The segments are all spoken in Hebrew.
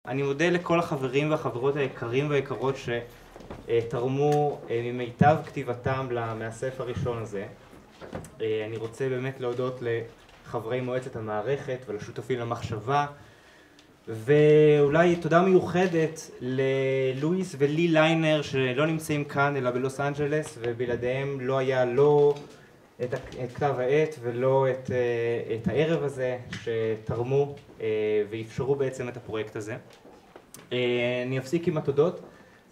אני מודה לכל החברים והחברות היקרים והיקרות שתרמו ממיטב כתיבתם מהספר הראשון הזה. אני רוצה באמת להודות לחברי מועצת המערכת ולשותפים למחשבה, ואולי תודה מיוחדת ללואיס ולי ליינר שלא נמצאים כאן אלא בלוס אנג'לס, ובלעדיהם לא היה לא את כתב העת ולא את הערב הזה שתרמו ואפשרו בעצם את הפרויקט הזה. אני אפסיק עם התודות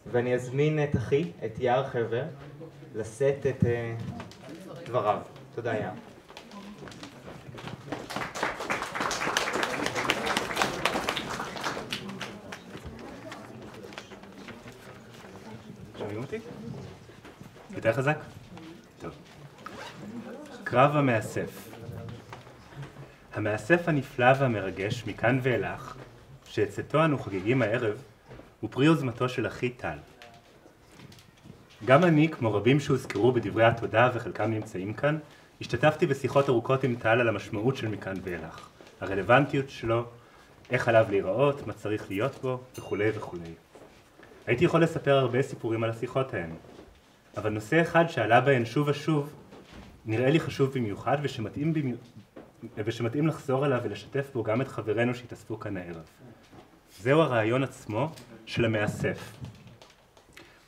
ואני אזמין את אחי, את יער חבר, לשאת את דבריו. תודה יער. שומעים אותי? יותר חזק? טוב. קרב המאסף. המאסף הנפלא והמרגש מכאן ואילך, שאת אנו חוגגים הערב, הוא פרי יוזמתו של אחי טל. גם אני, כמו רבים שהוזכרו בדברי התודה וחלקם נמצאים כאן, השתתפתי בשיחות ארוכות עם טל על המשמעות של מכאן ואילך, הרלוונטיות שלו, איך עליו להיראות, מה צריך להיות בו, וכו' וכו'. הייתי יכול לספר הרבה סיפורים על השיחות ההן, אבל נושא אחד שעלה בהן שוב ושוב נראה לי חשוב במיוחד ושמתאים לחזור עליו ולשתף בו גם את חברינו שהתאספו כאן הערב. זהו הרעיון עצמו של המאסף.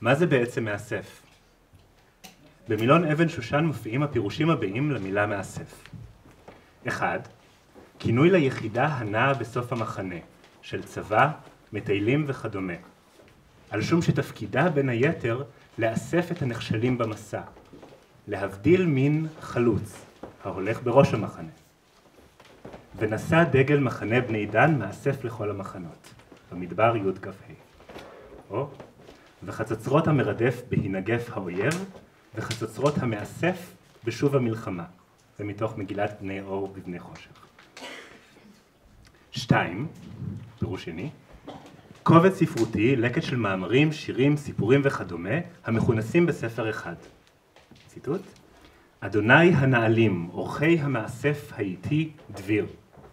מה זה בעצם מאסף? במילון אבן שושן מופיעים הפירושים הבאים למילה מאסף. 1. כינוי ליחידה הנעה בסוף המחנה, של צבא, מטיילים וכדומה. על שום שתפקידה בין היתר לאסף את הנכשלים במסע, להבדיל מן חלוץ, ההולך בראש המחנה. ונשא דגל מחנה בני דן מאסף לכל המחנות, במדבר י' כ"ה. או, וחצוצרות המרדף בהנגף האויב, וחצוצרות המאסף בשוב המלחמה. זה מתוך מגילת בני אור ובני חושך. 2. פירוש שני. קובץ ספרותי, לקט של מאמרים, שירים, סיפורים וכדומה, המכונסים בספר אחד. ציטוט. אדוני הנעלים, אורחי המאסף האיטי דביר.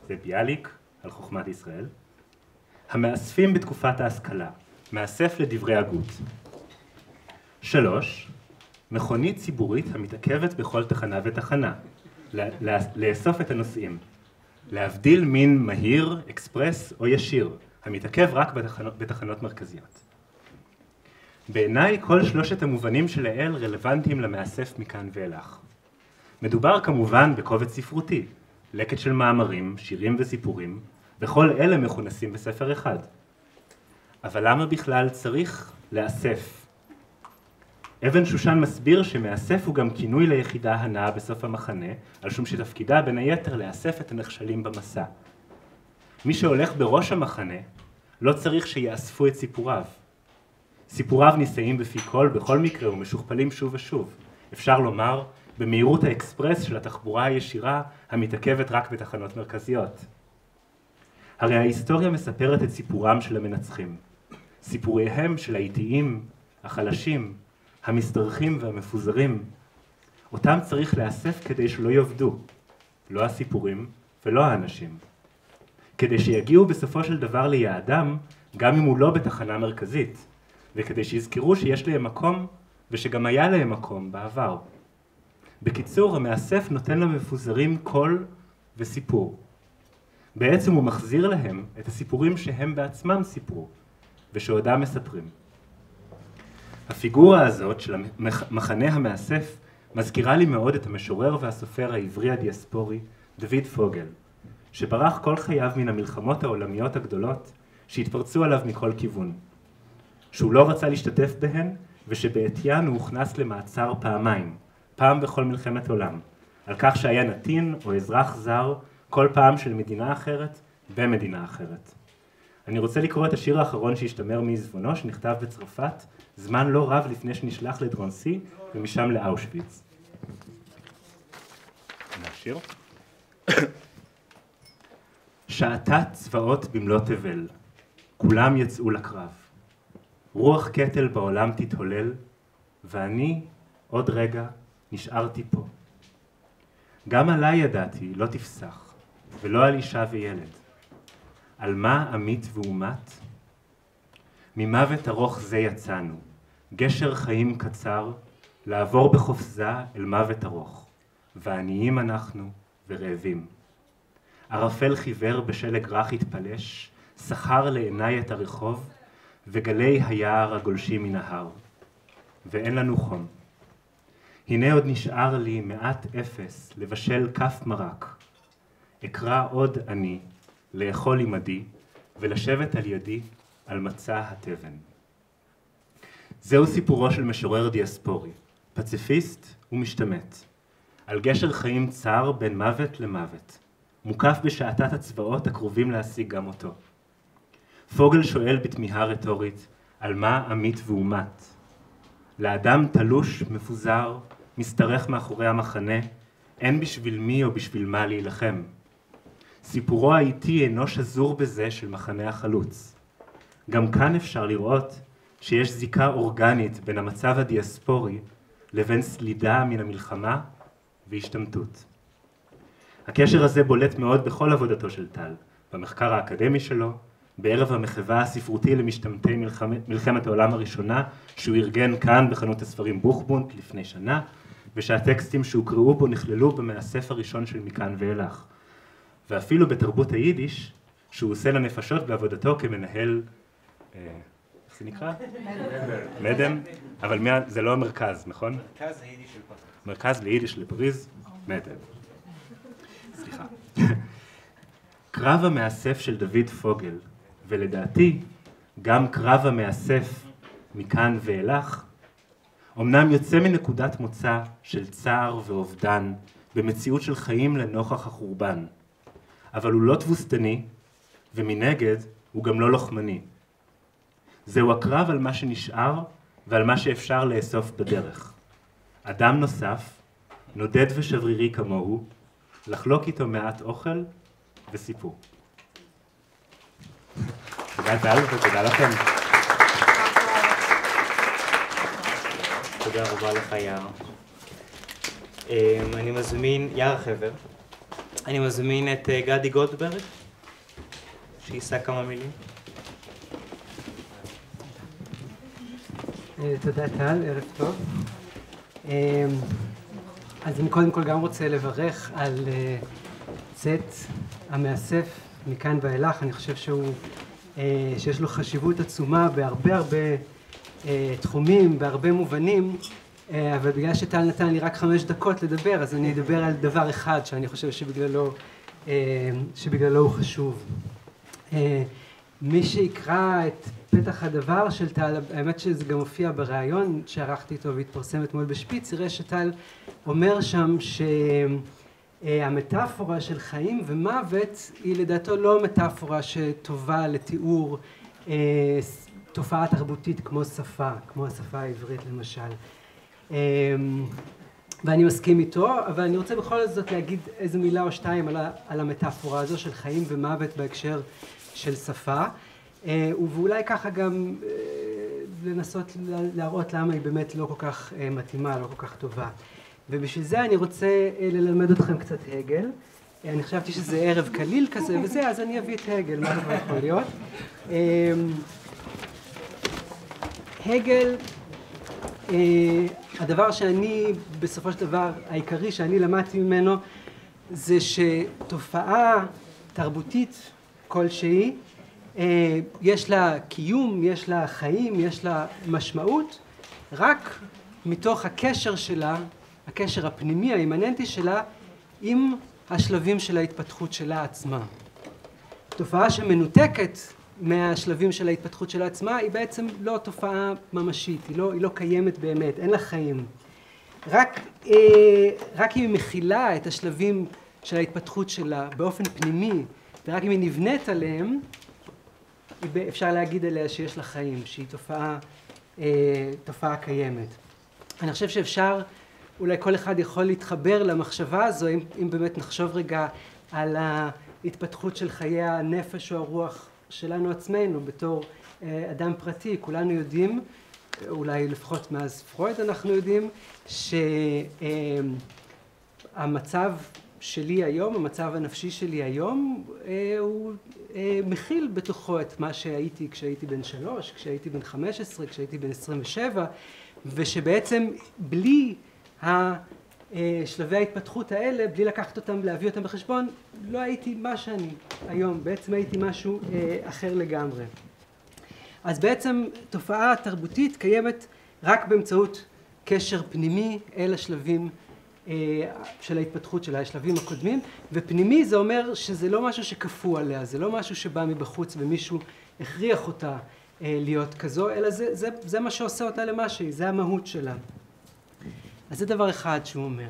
זה ביאליק על חוכמת ישראל. המאספים בתקופת ההשכלה, מאסף לדברי הגות. 3. מכונית ציבורית המתעכבת בכל תחנה ותחנה, לאסוף את הנוסעים. להבדיל מן מהיר, אקספרס או ישיר, המתעכב רק בתחנות מרכזיות. בעיניי כל שלושת המובנים שלאל רלוונטיים למאסף מכאן ואילך. מדובר כמובן בקובץ ספרותי, לקט של מאמרים, שירים וסיפורים, וכל אלה מכונסים בספר אחד. אבל למה בכלל צריך לאסף? אבן שושן מסביר שמאסף הוא גם כינוי ליחידה הנעה בסוף המחנה, על שום שתפקידה בין היתר לאסף את הנכשלים במסע. מי שהולך בראש המחנה לא צריך שיאספו את סיפוריו. סיפוריו נישאים בפי כל בכל מקרה ומשוכפלים שוב ושוב. אפשר לומר, במהירות האקספרס של התחבורה הישירה המתעכבת רק בתחנות מרכזיות. הרי ההיסטוריה מספרת את סיפורם של המנצחים. סיפוריהם של האיטיים, החלשים, המסתרכים והמפוזרים. אותם צריך לאסף כדי שלא יאבדו, לא הסיפורים ולא האנשים. כדי שיגיעו בסופו של דבר ליעדם, גם אם הוא לא בתחנה מרכזית, וכדי שיזכרו שיש להם מקום ושגם היה להם מקום בעבר. בקיצור, המאסף נותן למפוזרים קול וסיפור. בעצם הוא מחזיר להם את הסיפורים שהם בעצמם סיפרו, ושעודם מספרים. הפיגורה הזאת של מחנה המאסף מזכירה לי מאוד את המשורר והסופר העברי הדיאספורי דוד פוגל, שברח כל חייו מן המלחמות העולמיות הגדולות שהתפרצו עליו מכל כיוון. שהוא לא רצה להשתתף בהן, ושבעטיין הוא הוכנס למעצר פעמיים, פעם בכל מלחמת עולם, על כך שהיה נתין או אזרח זר כל פעם של מדינה אחרת במדינה אחרת. אני רוצה לקרוא את השיר האחרון שהשתמר מעזבונו, שנכתב בצרפת, זמן לא רב לפני שנשלח לדרונסי ומשם לאושוויץ. נשיר. שעתה צבאות במלוא תבל, כולם יצאו לקרב. רוח קטל בעולם תתהולל, ואני עוד רגע נשארתי פה. גם עליי ידעתי לא תפסח, ולא על אישה וילד. על מה עמית ואומת, ממוות ארוך זה יצאנו, גשר חיים קצר, לעבור בחופזה אל מוות ארוך, ועניים אנחנו ורעבים. ערפל חיוור בשלג רך התפלש, שכר לעיניי את הרחוב, וגלי היער הגולשים מן ההר. ואין לנו חום. הנה עוד נשאר לי מעט אפס לבשל כף מרק. אקרא עוד אני, לאכול עמדי, ולשבת על ידי על מצע התבן. זהו סיפורו של משורר דיאספורי, פציפיסט ומשתמט, על גשר חיים צר בין מוות למוות, מוקף בשעתת הצבאות הקרובים להשיג גם אותו. פוגל שואל בתמיהה רטורית, על מה עמית ואומת? לאדם תלוש, מפוזר, מסתרך מאחורי המחנה, אין בשביל מי או בשביל מה להילחם. סיפורו האיטי אינו שזור בזה של מחנה החלוץ. גם כאן אפשר לראות שיש זיקה אורגנית בין המצב הדיאספורי לבין סלידה מן המלחמה והשתמטות. הקשר הזה בולט מאוד בכל עבודתו של טל, במחקר האקדמי שלו, בערב המחווה הספרותי למשתמטי מלחמת העולם הראשונה, שהוא ארגן כאן בחנות הספרים בוכבונט לפני שנה, ושהטקסטים שהוקראו בו נכללו במאסף הראשון של מכאן ואילך. ואפילו בתרבות היידיש, שהוא עושה לנפשות בעבודתו כמנהל, איך זה נקרא? מדם. אבל זה לא המרכז, נכון? מרכז היידיש של פריז. מרכז ליידיש לפריז, מדם. סליחה. קרב המאסף של דוד פוגל, ולדעתי גם קרב המאסף מכאן ואילך, אמנם יוצא מנקודת מוצא של צער ואובדן במציאות של חיים לנוכח החורבן, אבל הוא לא תבוסתני, ומנגד הוא גם לא לוחמני. זהו הקרב על מה שנשאר ועל מה שאפשר לאסוף בדרך. אדם נוסף, נודד ושברירי כמוהו, לחלוק איתו מעט אוכל וסיפור. תודה טל ותודה לכם. תודה רבה לך יער. אני מזמין, יער חבר, אני מזמין את גדי גולדברג, שיישא כמה מילים. תודה טל, ערב טוב. אז אני קודם כל גם רוצה לברך על צאת המאסף מכאן ואילך. אני חושב שיש לו חשיבות עצומה בהרבה תחומים, בהרבה מובנים, אבל בגלל שטל נתן לי רק 5 דקות לדבר, אז אני אדבר על דבר אחד שאני חושב שבגללו הוא חשוב. מי שיקרא את פתח הדבר של טל, האמת שזה גם הופיע בריאיון שערכתי איתו והתפרסם אתמול בשפיץ, יראה שטל אומר שם שהמטאפורה של חיים ומוות היא לדעתו לא מטאפורה שטובה לתיאור תופעה תרבותית כמו שפה, כמו השפה העברית למשל. ואני מסכים איתו, אבל אני רוצה בכל זאת להגיד איזו מילה או שתיים על המטאפורה הזו של חיים ומוות בהקשר של שפה, ואולי ככה גם לנסות להראות למה היא באמת לא כל כך מתאימה, לא כל כך טובה. ובשביל זה אני רוצה ללמד אתכם קצת הגל. אני חשבתי שזה ערב קליל כזה וזה, אז אני אביא את הגל, מה כבר יכול להיות. הגל, הדבר שאני, בסופו של דבר, העיקרי שאני למדתי ממנו, זה שתופעה תרבותית כלשהי, יש לה קיום, יש לה חיים, יש לה משמעות, רק מתוך הקשר שלה, הקשר הפנימי, האימננטי שלה, עם השלבים של ההתפתחות שלה עצמה. תופעה שמנותקת מהשלבים של ההתפתחות שלה עצמה, היא בעצם לא תופעה ממשית, היא לא קיימת באמת, אין לה חיים. רק אם היא מכילה את השלבים של ההתפתחות שלה באופן פנימי, ורק אם היא נבנית עליהם, אפשר להגיד עליה שיש לה חיים, שהיא תופעה קיימת. אני חושב שאפשר, אולי כל אחד יכול להתחבר למחשבה הזו, אם באמת נחשוב רגע על ההתפתחות של חיי הנפש או הרוח שלנו עצמנו בתור אדם פרטי. כולנו יודעים, אולי לפחות מאז פרויד אנחנו יודעים, שהמצב שלי היום, המצב הנפשי שלי היום, הוא מכיל בתוכו את מה שהייתי כשהייתי בן 3, כשהייתי בן 15, כשהייתי בן 27, ושבעצם בלי שלבי ההתפתחות האלה, בלי לקחת אותם, להביא אותם בחשבון, לא הייתי מה שאני היום, בעצם הייתי משהו אחר לגמרי. אז בעצם תופעה תרבותית קיימת רק באמצעות קשר פנימי אל השלבים של ההתפתחות שלה, השלבים הקודמים, ופנימי זה אומר שזה לא משהו שכפו עליה, זה לא משהו שבא מבחוץ ומישהו הכריח אותה להיות כזו, אלא זה מה שעושה אותה למה שהיא, זה המהות שלה. אז זה דבר אחד שהוא אומר.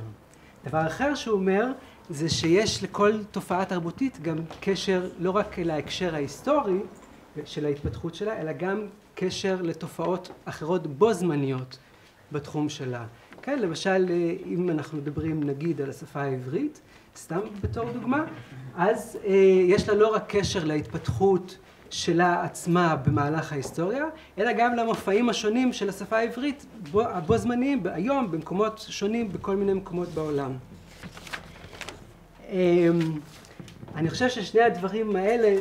דבר אחר שהוא אומר, זה שיש לכל תופעה תרבותית גם קשר לא רק להקשר ההיסטורי של ההתפתחות שלה, אלא גם קשר לתופעות אחרות בו זמניות בתחום שלה. כן, למשל, אם אנחנו מדברים נגיד על השפה העברית, סתם בתור דוגמה, אז יש לה לא רק קשר להתפתחות שלה עצמה במהלך ההיסטוריה, אלא גם למופעים השונים של השפה העברית הבו זמניים, היום, במקומות שונים, בכל מיני מקומות בעולם. אני חושב ששני הדברים האלה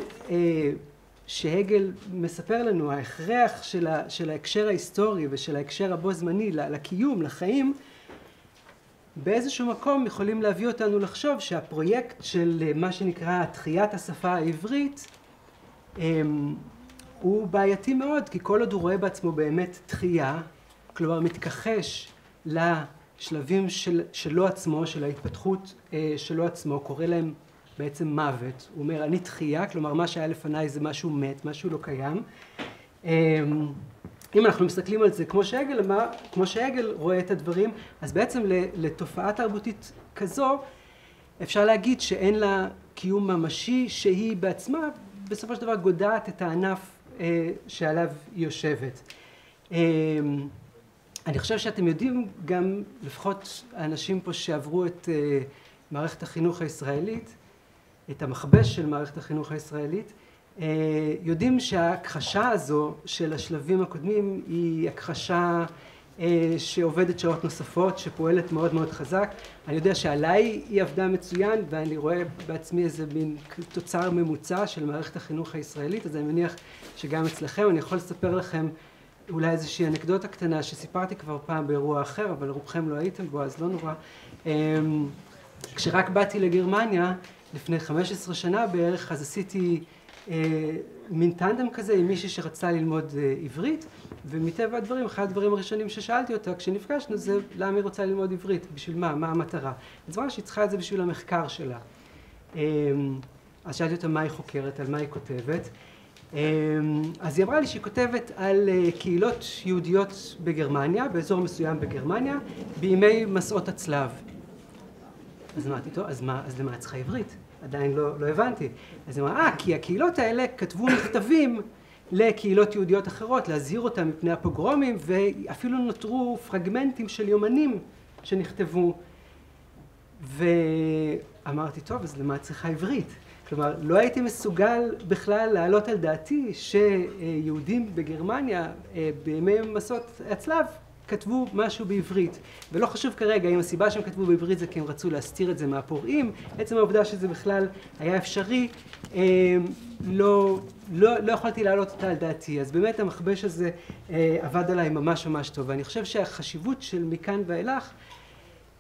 שהגל מספר לנו, ההכרח של ההקשר ההיסטורי ושל ההקשר הבו זמני לקיום, לחיים, באיזשהו מקום יכולים להביא אותנו לחשוב שהפרויקט של מה שנקרא תחיית השפה העברית הוא בעייתי מאוד, כי כל עוד הוא רואה בעצמו באמת תחייה, כלומר מתכחש לשלבים שלו עצמו, של ההתפתחות שלו עצמו, קורא להם בעצם מוות. הוא אומר, אני תחייה, כלומר מה שהיה לפניי זה משהו מת, משהו לא קיים. אם אנחנו מסתכלים על זה כמו שהגל רואה את הדברים, אז בעצם לתופעה תרבותית כזו, אפשר להגיד שאין לה קיום ממשי, שהיא בעצמה בסופו של דבר גודעת את הענף שעליו היא יושבת. אני חושב שאתם יודעים גם, לפחות האנשים פה שעברו את מערכת החינוך הישראלית, את המכבש של מערכת החינוך הישראלית, יודעים שההכחשה הזו של השלבים הקודמים היא הכחשה שעובדת שעות נוספות, שפועלת מאוד מאוד חזק. אני יודע שעליי היא עבדה מצוין, ואני רואה בעצמי איזה מין תוצר ממוצע של מערכת החינוך הישראלית, אז אני מניח שגם אצלכם. אני יכול לספר לכם אולי איזושהי אנקדוטה קטנה שסיפרתי כבר פעם באירוע אחר, אבל רובכם לא הייתם בו, אז לא נורא. כשרק באתי לגרמניה, לפני 15 שנה בערך, אז עשיתי מין טנדם כזה עם מישהי שרצתה ללמוד עברית, ומטבע הדברים, אחד הדברים הראשונים ששאלתי אותה כשנפגשנו זה למה היא רוצה ללמוד עברית, בשביל מה המטרה. אז אמרה שהיא צריכה את זה בשביל המחקר שלה. אז שאלתי אותה מה היא חוקרת, על מה היא כותבת. אז היא אמרה לי שהיא כותבת על קהילות יהודיות בגרמניה, באזור מסוים בגרמניה, בימי מסעות הצלב. אז אמרתי, טוב, אז למה את צריכה עברית? עדיין לא הבנתי. אז היא אמרה, כי הקהילות האלה כתבו מכתבים לקהילות יהודיות אחרות, להזהיר אותם מפני הפוגרומים, ואפילו נותרו פרגמנטים של יומנים שנכתבו. ואמרתי, טוב, אז למה את צריכה עברית? כלומר, לא הייתי מסוגל בכלל להעלות על דעתי שיהודים בגרמניה בימי מסעות הצלב כתבו משהו בעברית. ולא חשוב כרגע אם הסיבה שהם כתבו בעברית זה כי הם רצו להסתיר את זה מהפורעים. עצם העובדה שזה בכלל היה אפשרי, לא יכולתי להעלות אותה על דעתי. אז באמת המכבש הזה עבד עליי ממש ממש טוב. ואני חושב שהחשיבות של מכאן ואילך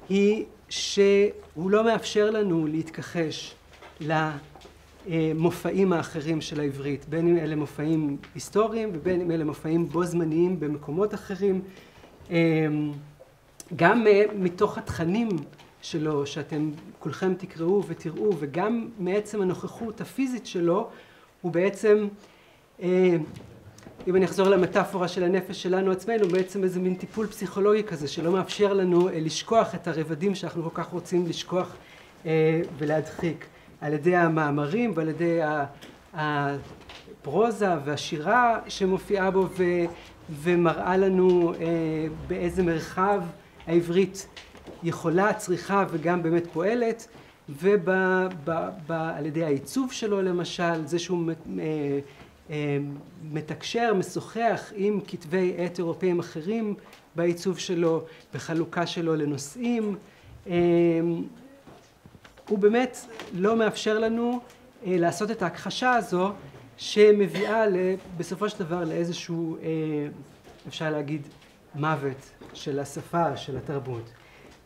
היא שהוא לא מאפשר לנו להתכחש למופעים האחרים של העברית, בין אם אלה מופעים היסטוריים ובין אם אלה מופעים בו זמניים במקומות אחרים. גם מתוך התכנים שלו שאתם כולכם תקראו ותראו, וגם מעצם הנוכחות הפיזית שלו, הוא בעצם, אם אני אחזור למטאפורה של הנפש שלנו עצמנו, בעצם איזה מין טיפול פסיכולוגי כזה שלא מאפשר לנו לשכוח את הרבדים שאנחנו כל כך רוצים לשכוח ולהדחיק, על ידי המאמרים ועל ידי הפרוזה והשירה שמופיעה בו ומראה לנו באיזה מרחב העברית יכולה, צריכה וגם באמת פועלת, ועל ידי העיצוב שלו למשל, זה שהוא מתקשר, משוחח עם כתבי עת אירופאים אחרים בעיצוב שלו, בחלוקה שלו לנושאים. הוא באמת לא מאפשר לנו לעשות את ההכחשה הזו שמביאה בסופו של דבר לאיזשהו, אפשר להגיד, מוות של השפה, של התרבות.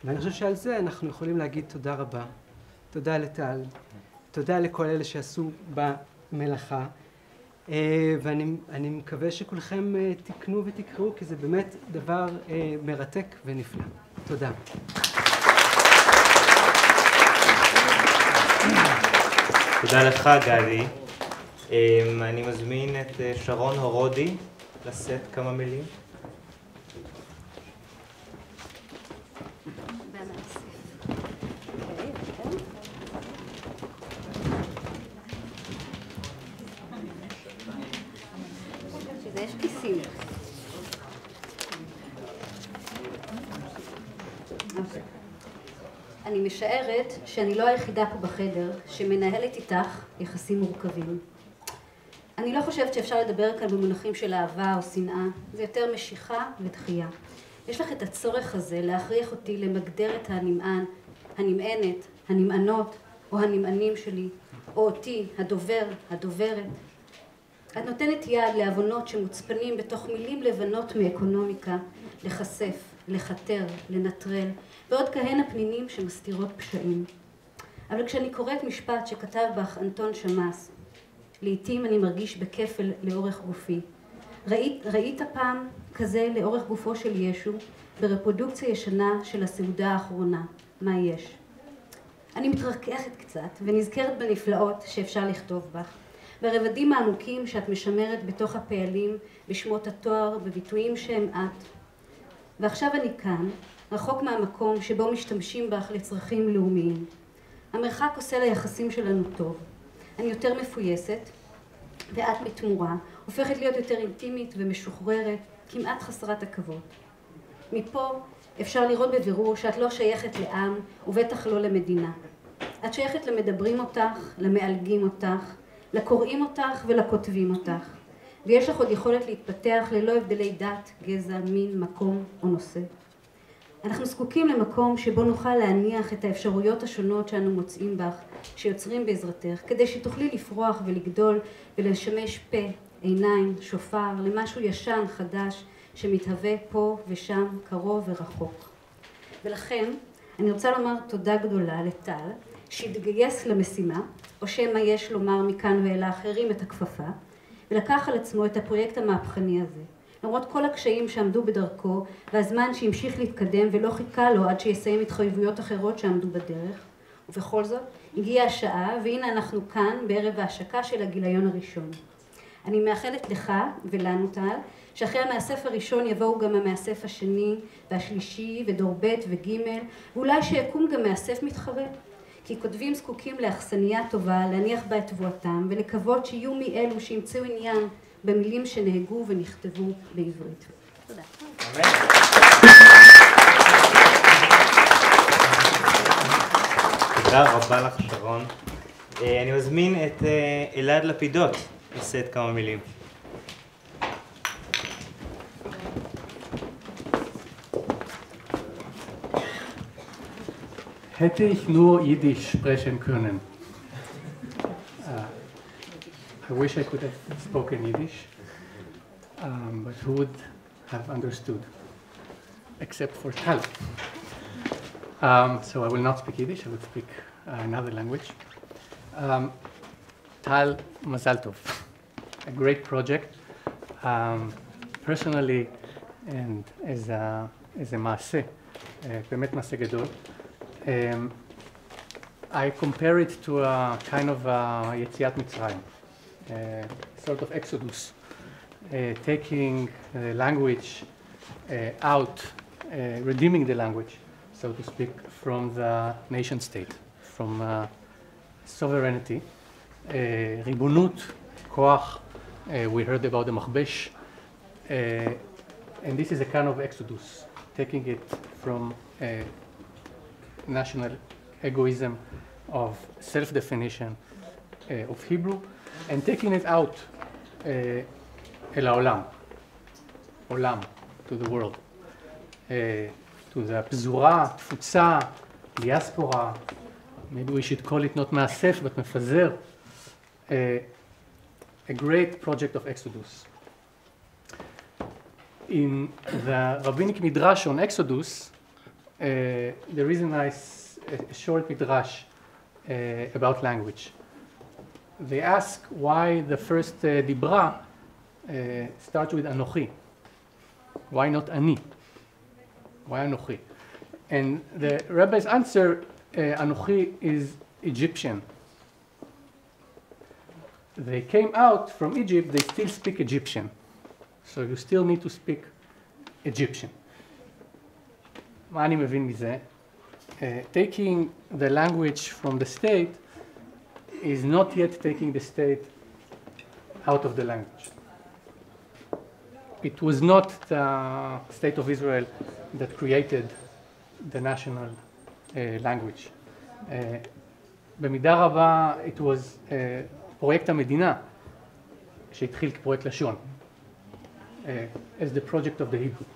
ואני חושב שעל זה אנחנו יכולים להגיד תודה רבה. תודה לטל, תודה לכל אלה שעשו במלאכה, ואני מקווה שכולכם תקנו ותקראו, כי זה באמת דבר מרתק ונפלא. תודה. תודה לך, גדי. אני מזמין את שרון הורודי לשאת כמה מילים. יש כיסים. אני משערת שאני לא היחידה פה בחדר שמנהלת איתך יחסים מורכבים. אני לא חושבת שאפשר לדבר כאן במונחים של אהבה או שנאה, זה יותר משיכה ודחייה. יש לך את הצורך הזה להכריח אותי למגדר את הנמען, הנמענת, הנמענות או הנמענים שלי, או אותי, הדובר, הדוברת. את נותנת יד להבונות שמוצפנים בתוך מילים לבנות מאקונומיקה, לחשף, לחתר, לנטרל, ועוד כהנה פנינים שמסתירות פשעים. אבל כשאני קוראת משפט שכתב בך אנטון שמאס, לעתים אני מרגיש בכפל לאורך גופי. ראית פעם כזה לאורך גופו של ישו ברפרודוקציה ישנה של הסעודה האחרונה, מה יש? אני מתרככת קצת ונזכרת בנפלאות שאפשר לכתוב בך. ברבדים העמוקים שאת משמרת בתוך הפעלים, בשמות התואר, בביטויים שהם את. ועכשיו אני כאן, רחוק מהמקום שבו משתמשים בך לצרכים לאומיים. המרחק עושה ליחסים שלנו טוב. אני יותר מפויסת, ואת בתמורה, הופכת להיות יותר אינטימית ומשוחררת, כמעט חסרת עכבות. מפה אפשר לראות בבירור שאת לא שייכת לעם, ובטח לא למדינה. את שייכת למדברים אותך, למעלגים אותך, לקוראים אותך ולכותבים אותך. ויש לך עוד יכולת להתפתח ללא הבדלי דת, גזע, מין, מקום או נושא. אנחנו זקוקים למקום שבו נוכל להניח את האפשרויות השונות שאנו מוצאים בך, שיוצרים בעזרתך, כדי שתוכלי לפרוח ולגדול ולשמש פה, עיניים, שופר, למשהו ישן, חדש, שמתהווה פה ושם, קרוב ורחוק. ולכן, אני רוצה לומר תודה גדולה לטל, שהתגייס למשימה, או שמא יש לומר מכאן ואלה אחרים את הכפפה, ולקח על עצמו את הפרויקט המהפכני הזה. למרות כל הקשיים שעמדו בדרכו, והזמן שהמשיך להתקדם ולא חיכה לו עד שיסיים התחייבויות אחרות שעמדו בדרך, ובכל זאת, הגיעה השעה, והנה אנחנו כאן בערב ההשקה של הגיליון הראשון. אני מאחלת לך ולנו טל, שאחרי המאסף הראשון יבואו גם המאסף השני והשלישי ודור ב' וג', ואולי שיקום גם מאסף מתחרה. כי כותבים זקוקים לאכסניה טובה, להניח בה את תבואתם, ולקוות שיהיו מאלו שימצאו עניין במילים שנהגו ונכתבו בעברית. תודה. תודה רבה לך שרון. אני מזמין את אלעד לפידות לשאת כמה מילים. Hätte ich nur Jiddisch sprechen können. I wish I could have spoken Yiddish, but who would have understood, except for Tal. So I will not speak Yiddish, I will speak another language. Tal, Mazal Tov, a great project. Personally, and as a מעשה, באמת מעשה גדול. I compare it to a kind of יציאת מצרים, sort of exodus, taking the language out, redeeming the language, so to speak, from the nation state, from sovereignty, ריבונות, כוח, we heard about the מכבש, and this is a kind of exodus, taking it from national egoism of self-definition of Hebrew and taking it out אל העולם, עולם, to the world, to the פזורה, תפוצה, דיאספורה, maybe we should call it not מאסף, but מפזר, a great project of Exodus. In the rabbinic midrash on Exodus, there is a short midrash about language. They ask why the first dibra starts with Anochi. Why not Ani? Why Anochi? And the rabbi's answer, Anochi is Egyptian. They came out from Egypt, they still speak Egyptian. So you still need to speak Egyptian. מה אני מבין מזה? Taking the language from the state is not yet taking the state out of the language. It was not the state of Israel that created the national language. במידה רבה, it was פרויקט המדינה שהתחיל כפרויקט לשון, as the project of the Hebrew.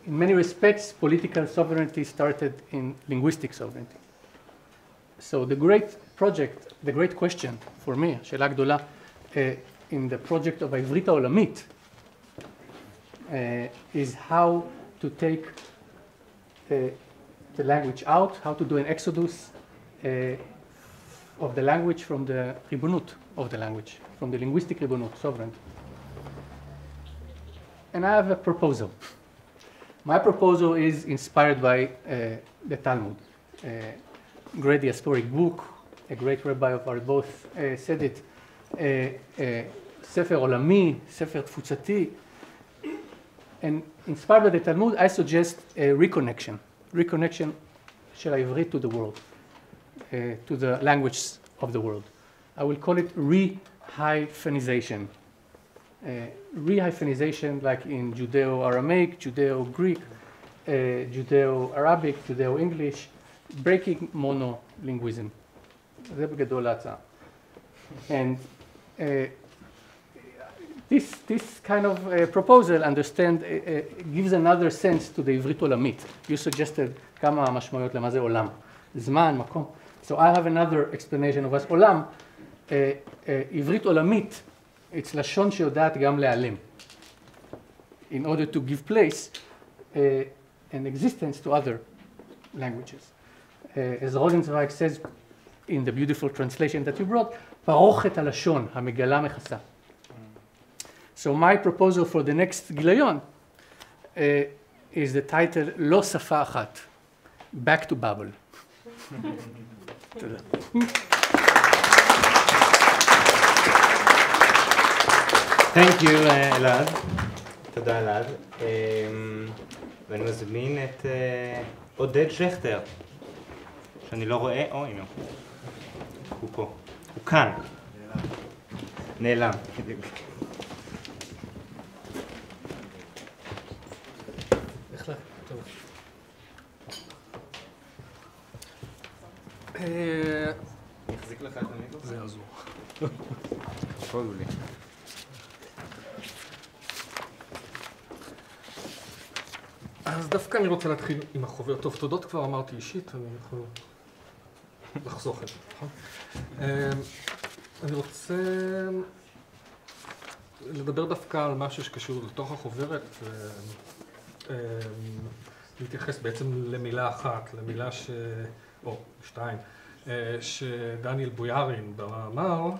In many respects, political sovereignty started in linguistic sovereignty. So the great project, the great question for me, השאלה הגדולה, in the project of העברית העולמית, is how to take the language out, how to do an exodus of the language from the ריבונות of the language, from the linguistic ריבונות, sovereignty. And I have a proposal. My proposal is inspired by the Talmud, a great diasporic book, a great rabbi of our both said it, ספר עולמי, ספר תפוצתי, and inspired by the Talmud, I suggest a reconnection של העברית to the world, to the language of the world. I will call it rehyphenization. Rehyphenization like in Judeo-Aramaic, Judeo-Greek, Judeo-Arabic, Judeo-English, breaking monolinguism. זה בגדול ההצעה. And this kind of proposal gives another sense to the עברית עולמית. You suggested כמה משמעויות למה זה עולם. זמן, מקום. So I have another explanation of us. עולם, עברית עולמית, it's לשון שיודעת גם להיעלם. In order to give place and existence to other languages. As Rosenzweig says in the beautiful translation that you brought, פרוכת הלשון, המגלה מכסה. So my proposal for the next גיליון is the title לא שפה אחת, Back to Babel. תודה. Thank you, אלעד. תודה, אלעד. ואני מזמין את עודד שכטר, שאני לא רואה, הנה, הוא פה, הוא כאן. נעלם. יחזיק לך את המיקרופון? זה יעזור. קודו לי. אז דווקא אני רוצה להתחיל עם החוברת. טוב, תודות כבר אמרתי אישית, אני יכול לחסוך את זה, נכון? אני רוצה לדבר דווקא על משהו שקשור לתוך החוברת, להתייחס בעצם למילה אחת, למילה או שתיים, שדניאל בויארין במאמר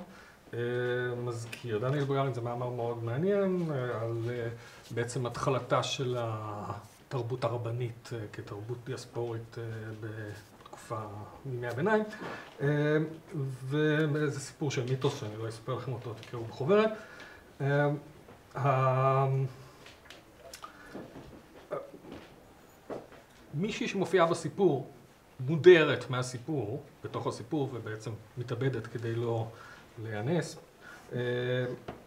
מזכיר. דניאל בויארין זה מאמר מאוד מעניין על בעצם התחלתה של התרבות הרבנית כתרבות דיאספורית בתקופה מימי הביניים, וזה סיפור של מיתוס שאני לא אספר לכם אותו, תקראו בחוברת. מישהי שמופיעה בסיפור מודרת מהסיפור, בתוך הסיפור, ובעצם מתאבדת כדי לא להיאנס,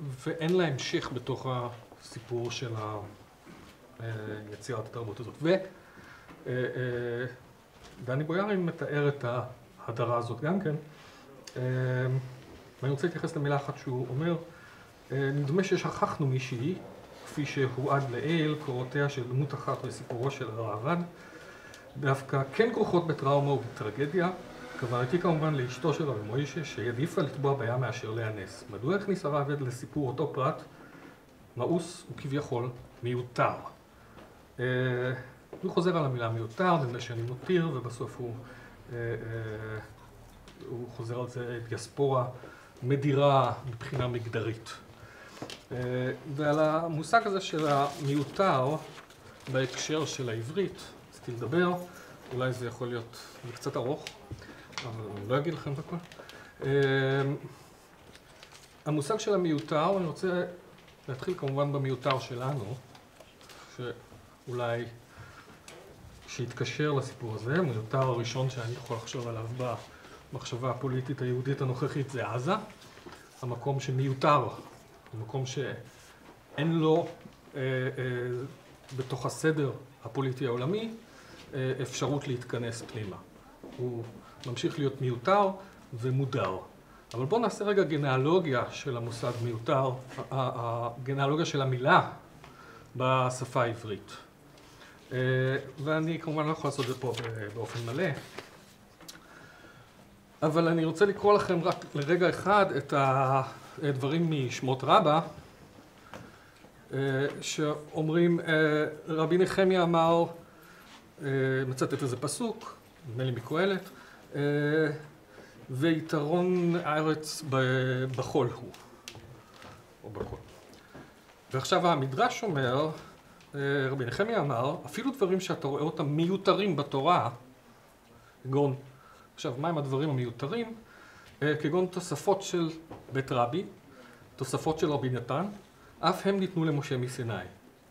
ואין לה המשך בתוך הסיפור של יצירת התרבות הזאת. ודני בויארין מתאר את ההדרה הזאת גם כן, ואני רוצה להתייחס למילה אחת שהוא אומר, נדמה ששכחנו מישהי, כפי שהועד לעיל, קורותיה של דמות אחת בסיפורו של הרעב"ד, דווקא כן כרוכות בטראומה ובטרגדיה. כוונתי כמובן לאשתו של רבי מוישה, שהעדיפה לטבוע בים מאשר להיאנס. מדוע הכניס הרעבד לסיפור אותו פרט מאוס וכביכול מיותר? הוא חוזר על המילה מיותר, נדמה שאני מותיר, ובסוף הוא חוזר על זה דיאספורה מדירה מבחינה מגדרית. ועל המושג הזה של המיותר בהקשר של העברית, רציתי לדבר, אולי זה יכול להיות קצת ארוך, אבל אני לא אגיד לכם את הכל. המושג של המיותר, אני רוצה להתחיל כמובן במיותר שלנו, שאולי שיתקשר לסיפור הזה. המיותר הראשון שאני יכול לחשוב עליו במחשבה הפוליטית היהודית הנוכחית זה עזה, המקום שמיותר, המקום שאין לו בתוך הסדר הפוליטי העולמי אפשרות להתכנס פנימה. הוא ממשיך להיות מיותר ומודר. אבל בואו נעשה רגע גנאלוגיה של המושג מיותר, הגנאלוגיה של המילה בשפה העברית. ואני כמובן לא יכול לעשות את זה פה באופן מלא, אבל אני רוצה לקרוא לכם רק לרגע אחד את הדברים משמות רבה, שאומרים, רבי נחמיה אמר, מצטט איזה פסוק, נדמה לי מקהלת, ויתרון הארץ בחול הוא, או בכל. ועכשיו המדרש אומר, רבי נחמיה אמר, אפילו דברים שאתה רואה אותם מיותרים בתורה, כגון, עכשיו, מהם הדברים המיותרים? כגון תוספות של בית רבי, תוספות של רבי נתן, אף הם ניתנו למשה מסיני.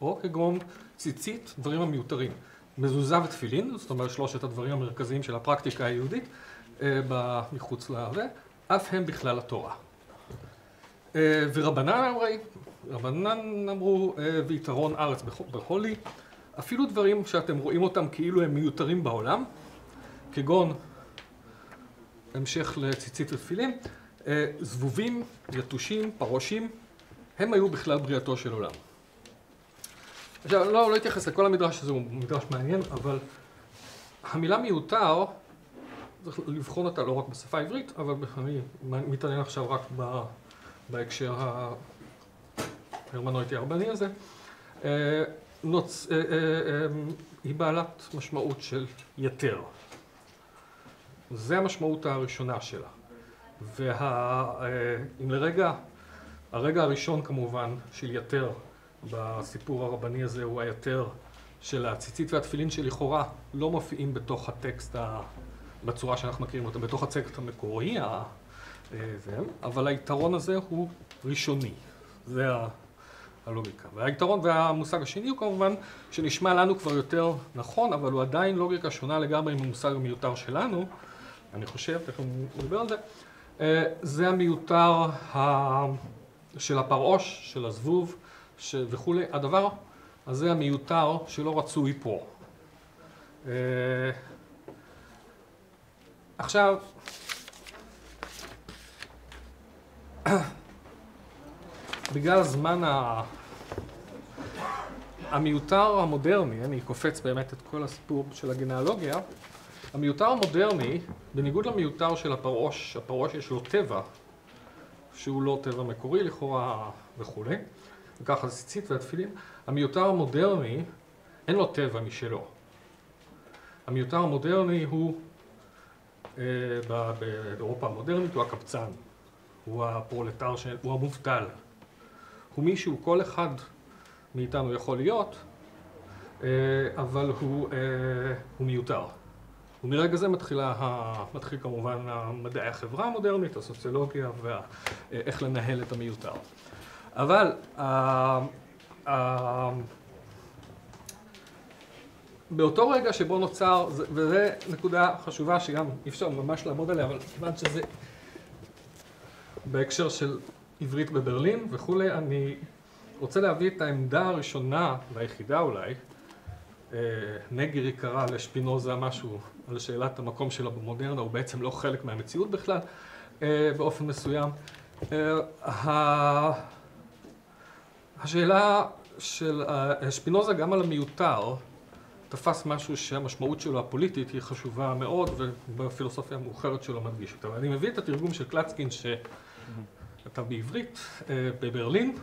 או כגון ציצית, דברים המיותרים. מזוזה ותפילין, זאת אומרת שלושת הדברים המרכזיים של הפרקטיקה היהודית, מחוץ להווה, אף הם בכלל התורה. רבנן אמרו, ויתרון ארץ בחולי, אפילו דברים שאתם רואים אותם כאילו הם מיותרים בעולם, כגון, המשך לציצית ותפילין, זבובים, יתושים, פרושים, הם היו בכלל בריאתו של עולם. עכשיו, לא אתייחס לכל המדרש הזה, הוא מדרש מעניין, אבל המילה מיותר, צריך לבחון אותה לא רק בשפה העברית, אבל אני מתעניין עכשיו רק בהקשר ההרמנויטי הרבני הזה. היא בעלת משמעות של יתר. זה המשמעות הראשונה שלה. אם לרגע, הרגע הראשון כמובן של יתר בסיפור הרבני הזה הוא היתר של הציצית והתפילין שלכאורה לא מופיעים בתוך הטקסט בצורה שאנחנו מכירים אותה, בתוך הטקסט המקורי, אבל היתרון הזה הוא ראשוני. זה הלוגיקה. והיתרון והמושג השני הוא כמובן שנשמע לנו כבר יותר נכון, אבל הוא עדיין לוגיקה שונה לגמרי עם המושג המיותר שלנו, אני חושב, תכף נדבר על זה. זה המיותר של הפרעוש, של הזבוב וכו'. הדבר הזה המיותר שלא רצוי פה. עכשיו, בגלל הזמן המיותר המודרני, אני קופץ באמת את כל הסיפור של הגנאלוגיה, המיותר המודרני, בניגוד למיותר של הפרעוש, הפרעוש יש לו טבע, שהוא לא טבע מקורי לכאורה וכו', וככה זה ציצית והתפילין, המיותר המודרני אין לו טבע משלו. המיותר המודרני הוא, באירופה המודרנית הוא הקבצן, הוא הפרולטר, הוא המובטל. הוא מישהו, כל אחד מאיתנו יכול להיות, אבל הוא מיותר. ומרגע זה מתחיל כמובן מדעי החברה המודרנית, הסוציולוגיה ואיך לנהל את המיותר. אבל באותו רגע שבו נוצר, וזו נקודה חשובה שגם אי אפשר ממש לעמוד עליה, אבל כיוון שזה בהקשר של עברית בברלין וכולי, אני רוצה להביא את העמדה הראשונה והיחידה אולי, נגרי קרא לשפינוזה משהו על שאלת המקום שלו במודרנה, הוא בעצם לא חלק מהמציאות בכלל באופן מסוים. השאלה של שפינוזה גם על המיותר תפס משהו שהמשמעות שלו הפוליטית היא חשובה מאוד, ובפילוסופיה המאוחרת שלו מדגיש אותה. אני מביא את התרגום של קלצקין שכתב בעברית בברלין,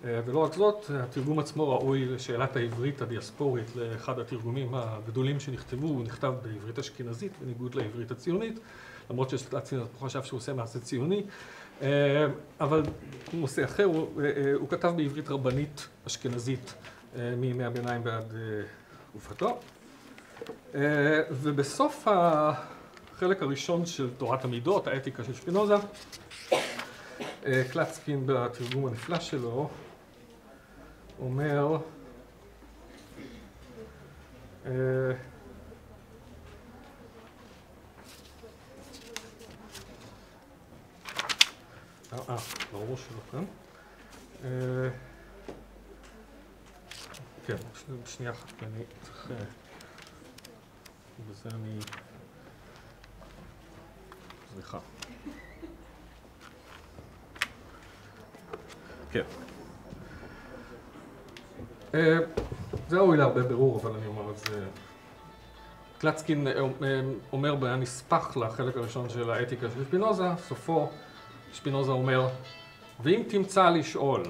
ולא רק זאת, התרגום עצמו ראוי לשאלת העברית הדיאספורית, לאחד התרגומים הגדולים שנכתבו, הוא נכתב בעברית אשכנזית, בניגוד לעברית הציונית, למרות שקלצקין חשב שהוא עושה מעשה ציוני, אבל נושא אחר, הוא כתב בעברית רבנית אשכנזית מימי הביניים ועד תקופתו. ובסוף החלק הראשון של תורת המידות, האתיקה של שפינוזה, קלצקין בתרגום הנפלא שלו אומר ברור שלא כאן. כן, שנייה אחת, כי אני צריך... בזה אני... סליחה. כן. זה ראוי להרבה בירור, אבל אני אומר את זה... קלצקין אומר בנספח לחלק הראשון של האתיקה של שפינוזה, סופו שפינוזה אומר, ואם תמצא לשאול,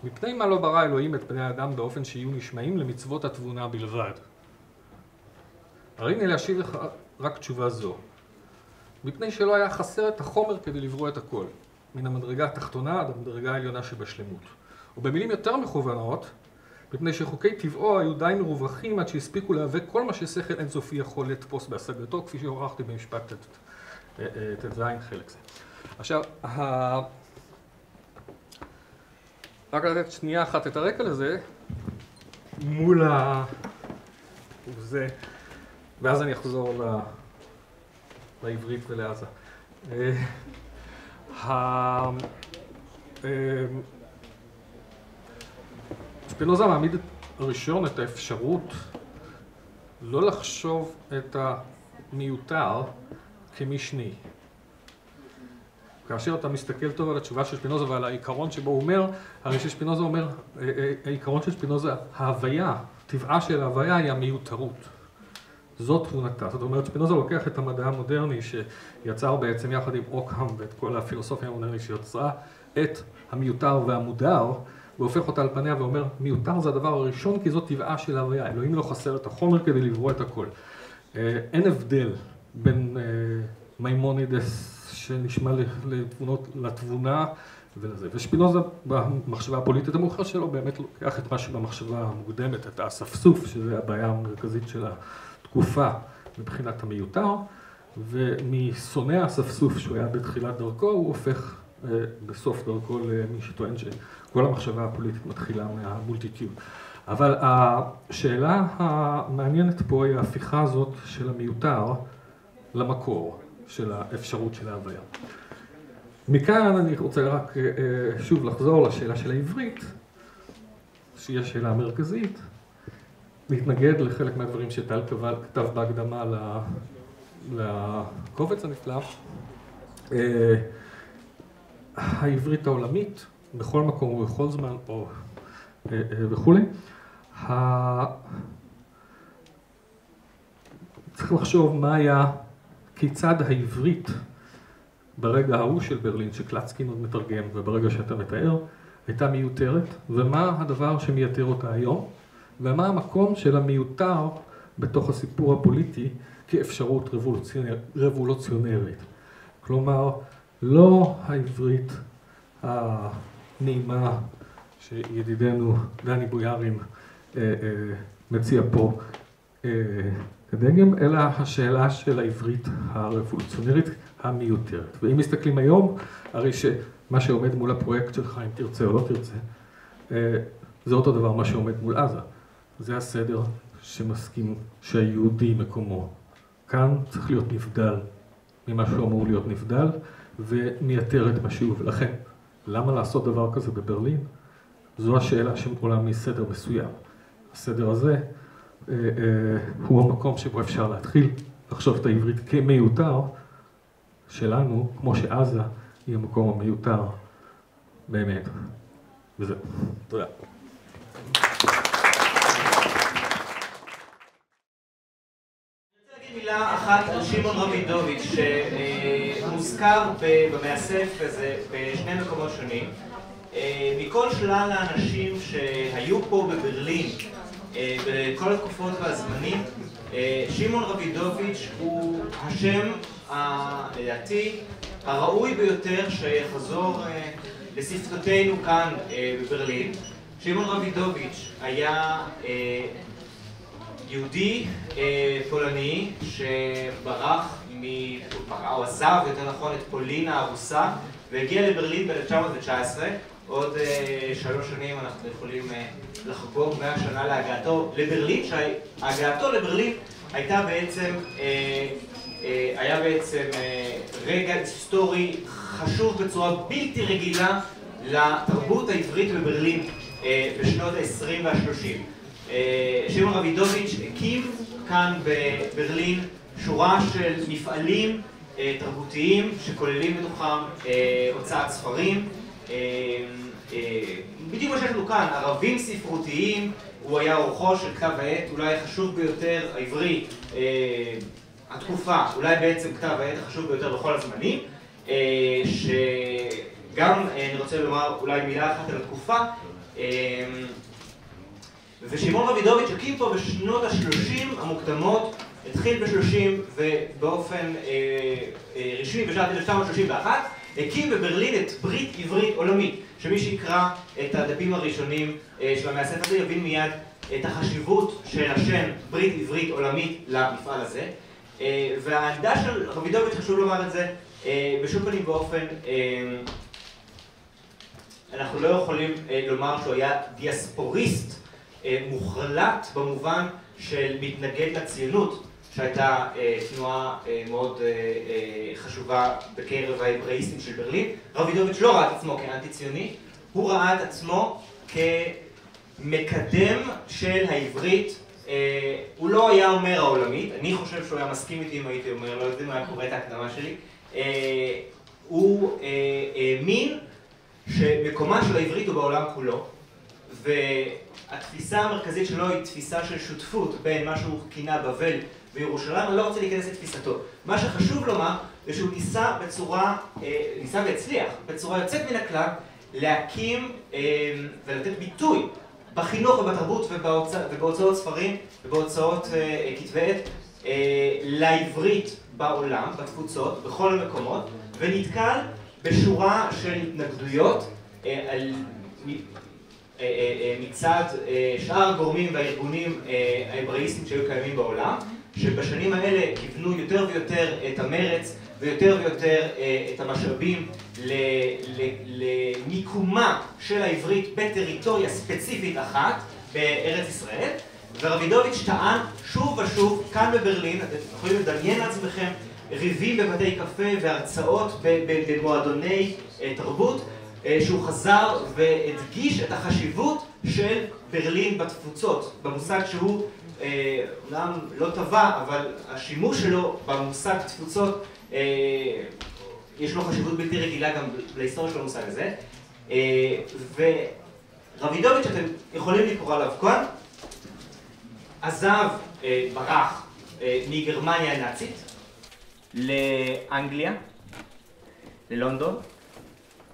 מפני מה לא ברא אלוהים את בני האדם באופן שיהיו נשמעים למצוות התבונה בלבד? הרי הנה להשיב לך רק תשובה זו. מפני שלא היה חסר את החומר כדי לברוא את הכל, מן המדרגה התחתונה עד המדרגה העליונה שבשלמות. ובמילים יותר מכוונות, מפני שחוקי טבעו היו די מרווחים עד שהספיקו להיאבק כל מה ששכל אינסופי יכול לתפוס בהשגתו, כפי שהוכחתי במשפט ט"ז חלק זה. עכשיו, רק לתת שנייה אחת את הרקע לזה, מול זה, ואז אני אחזור לעברית ולעזה. שפינוזה מעמיד הראשון את האפשרות לא לחשוב את המיותר כמשני. כאשר אתה מסתכל טוב על התשובה של שפינוזה ועל העיקרון שבו הוא אומר, הרי ששפינוזה אומר, העיקרון של שפינוזה, ההוויה, טבעה של ההוויה היא המיותרות. זאת תבונתה. זאת אומרת, שפינוזה לוקח את המדע המודרני שיצר בעצם יחד עם אוקהאם ואת כל הפילוסופיה המודרנית שיוצרה את המיותר והמודר, והופך אותה על פניה ואומר, מיותר זה הדבר הראשון כי זאת טבעה של ההוויה. אלוהים לא חסר את החומר כדי לברוא את הכל. אין הבדל בין מימונידס שנשמע לתבונה ולזה. ושפינוזה במחשבה הפוליטית המאוחרת שלו באמת לוקח את מה שבמחשבה המוקדמת, את האספסוף, שזה הבעיה המרכזית של התקופה מבחינת המיותר, ומשונא האספסוף שהוא היה בתחילת דרכו, הוא הופך בסוף דרכו למי שטוען שכל המחשבה הפוליטית מתחילה מהמולטיטיוד. אבל השאלה המעניינת פה היא ההפיכה הזאת של המיותר למקור של האפשרות של ההוויה. מכאן אני רוצה רק שוב לחזור לשאלה של העברית, שהיא השאלה המרכזית, להתנגד לחלק מהדברים שטל כתב בהקדמה לקובץ הנפלא. העברית העולמית, בכל מקום ובכל זמן וכו'. צריך לחשוב מה היה, כיצד העברית ברגע ההוא של ברלין, שקלצקין עוד מתרגם, וברגע שאתה מתאר, הייתה מיותרת, ומה הדבר שמייתר אותה היום, ומה המקום של המיותר בתוך הסיפור הפוליטי כאפשרות רבולוציונרית. כלומר, לא העברית הנעימה שידידנו דני בויארים מציע פה כדגם, אלא השאלה של העברית הרבולוציונרית המיותרת. ואם מסתכלים היום, הרי שמה שעומד מול הפרויקט שלך, אם תרצה או לא תרצה, זה אותו דבר מה שעומד מול עזה. זה הסדר שמסכים שהיהודי מקומו. כאן צריך להיות נבדל ממה שהוא אמור להיות נבדל, ומייתר את מה שהוא. ולכן, למה לעשות דבר כזה בברלין? זו השאלה שעולה מסדר מסוים. הסדר הזה הוא המקום שבו אפשר להתחיל לחשוב את העברית כמיותר שלנו, כמו שעזה היא המקום המיותר באמת. וזהו. תודה. אחת על שמעון רבידוביץ' שמוזכר במאסף הזה בשני מקומות שונים. מכל שלל האנשים שהיו פה בברלין בכל התקופות והזמנים, שמעון רבידוביץ' הוא השם לדעתי הראוי ביותר שיחזור לשפתותינו כאן בברלין. שמעון רבידוביץ' היה יהודי פולני שברח או עזב יותר נכון את פולין הארוסה והגיע לברלין ב-1919. עוד 3 שנים אנחנו יכולים לחגוג 100 שנה להגעתו לברלין, שהגעתו לברלין היה בעצם רגע היסטורי חשוב בצורה בלתי רגילה לתרבות העברית בברלין בשנות ה-20 וה-30. שמעון רבידוביץ' הקים כאן בברלין שורה של מפעלים תרבותיים שכוללים בתוכם הוצאת ספרים, בדיוק מה שיש לנו כאן, ערבים ספרותיים. הוא היה אורחו של כתב העת אולי החשוב ביותר העברי, התקופה, אולי בעצם כתב העת החשוב ביותר בכל הזמנים, שגם אני רוצה לומר אולי מילה אחת על התקופה. ושמעון רבידוביץ' הקים פה בשנות ה-30 המוקדמות, התחיל ב-30 ובאופן רשמי בשנת 1931 הקים בברלין את ברית עברית עולמית, שמי שיקרא את הדפים הראשונים של המאסף הזה יבין מיד את החשיבות של השם ברית עברית עולמית למפעל הזה. והעמדה של רבידוביץ', חשוב לומר את זה, בשום פנים ואופן אנחנו לא יכולים לומר שהוא היה דיאספוריסט מוחלט במובן של מתנגד לציונות, שהייתה תנועה מאוד חשובה בקרב ההבראיסטים של ברלין. רבידוביץ' לא ראה את עצמו כאנטי ציוני, הוא ראה את עצמו כמקדם של העברית. הוא לא היה אומר העולמית, אני חושב שהוא היה מסכים איתי אם הייתי אומר, לא יודעים מה היה קורא את ההקדמה שלי. הוא האמין שמקומה של העברית הוא בעולם כולו, והתפיסה המרכזית שלו היא תפיסה של שותפות בין מה שהוא כינה בבל וירושלים. אני לא רוצה להיכנס לתפיסתו. מה שחשוב לומר זה שהוא ניסה והצליח בצורה יוצאת מן הכלל להקים ולתת ביטוי בחינוך ובתרבות ובהוצאות ספרים ובהוצאות כתבי עת לעברית בעולם, בתפוצות, בכל המקומות, ונתקל בשורה של התנגדויות מצד שאר הגורמים והארגונים ההבראיסטיים שהיו קיימים בעולם, שבשנים האלה כיוונו יותר ויותר את המרץ ויותר ויותר את המשאבים למיקומה של העברית בטריטוריה ספציפית אחת בארץ ישראל. ורבידוביץ' טען שוב ושוב כאן בברלין, אתם יכולים לדמיין לעצמכם ריבים בבתי קפה והרצאות במועדוני תרבות, שהוא חזר והדגיש את החשיבות של ברלין בתפוצות, במושג שהוא אומנם לא טבע, אבל השימוש שלו במושג תפוצות יש לו חשיבות בלתי רגילה גם להיסטוריה של המושג הזה. ורבידוביץ', אתם יכולים לקרוא עליו כאן, עזב, ברח מגרמניה הנאצית לאנגליה, ללונדון,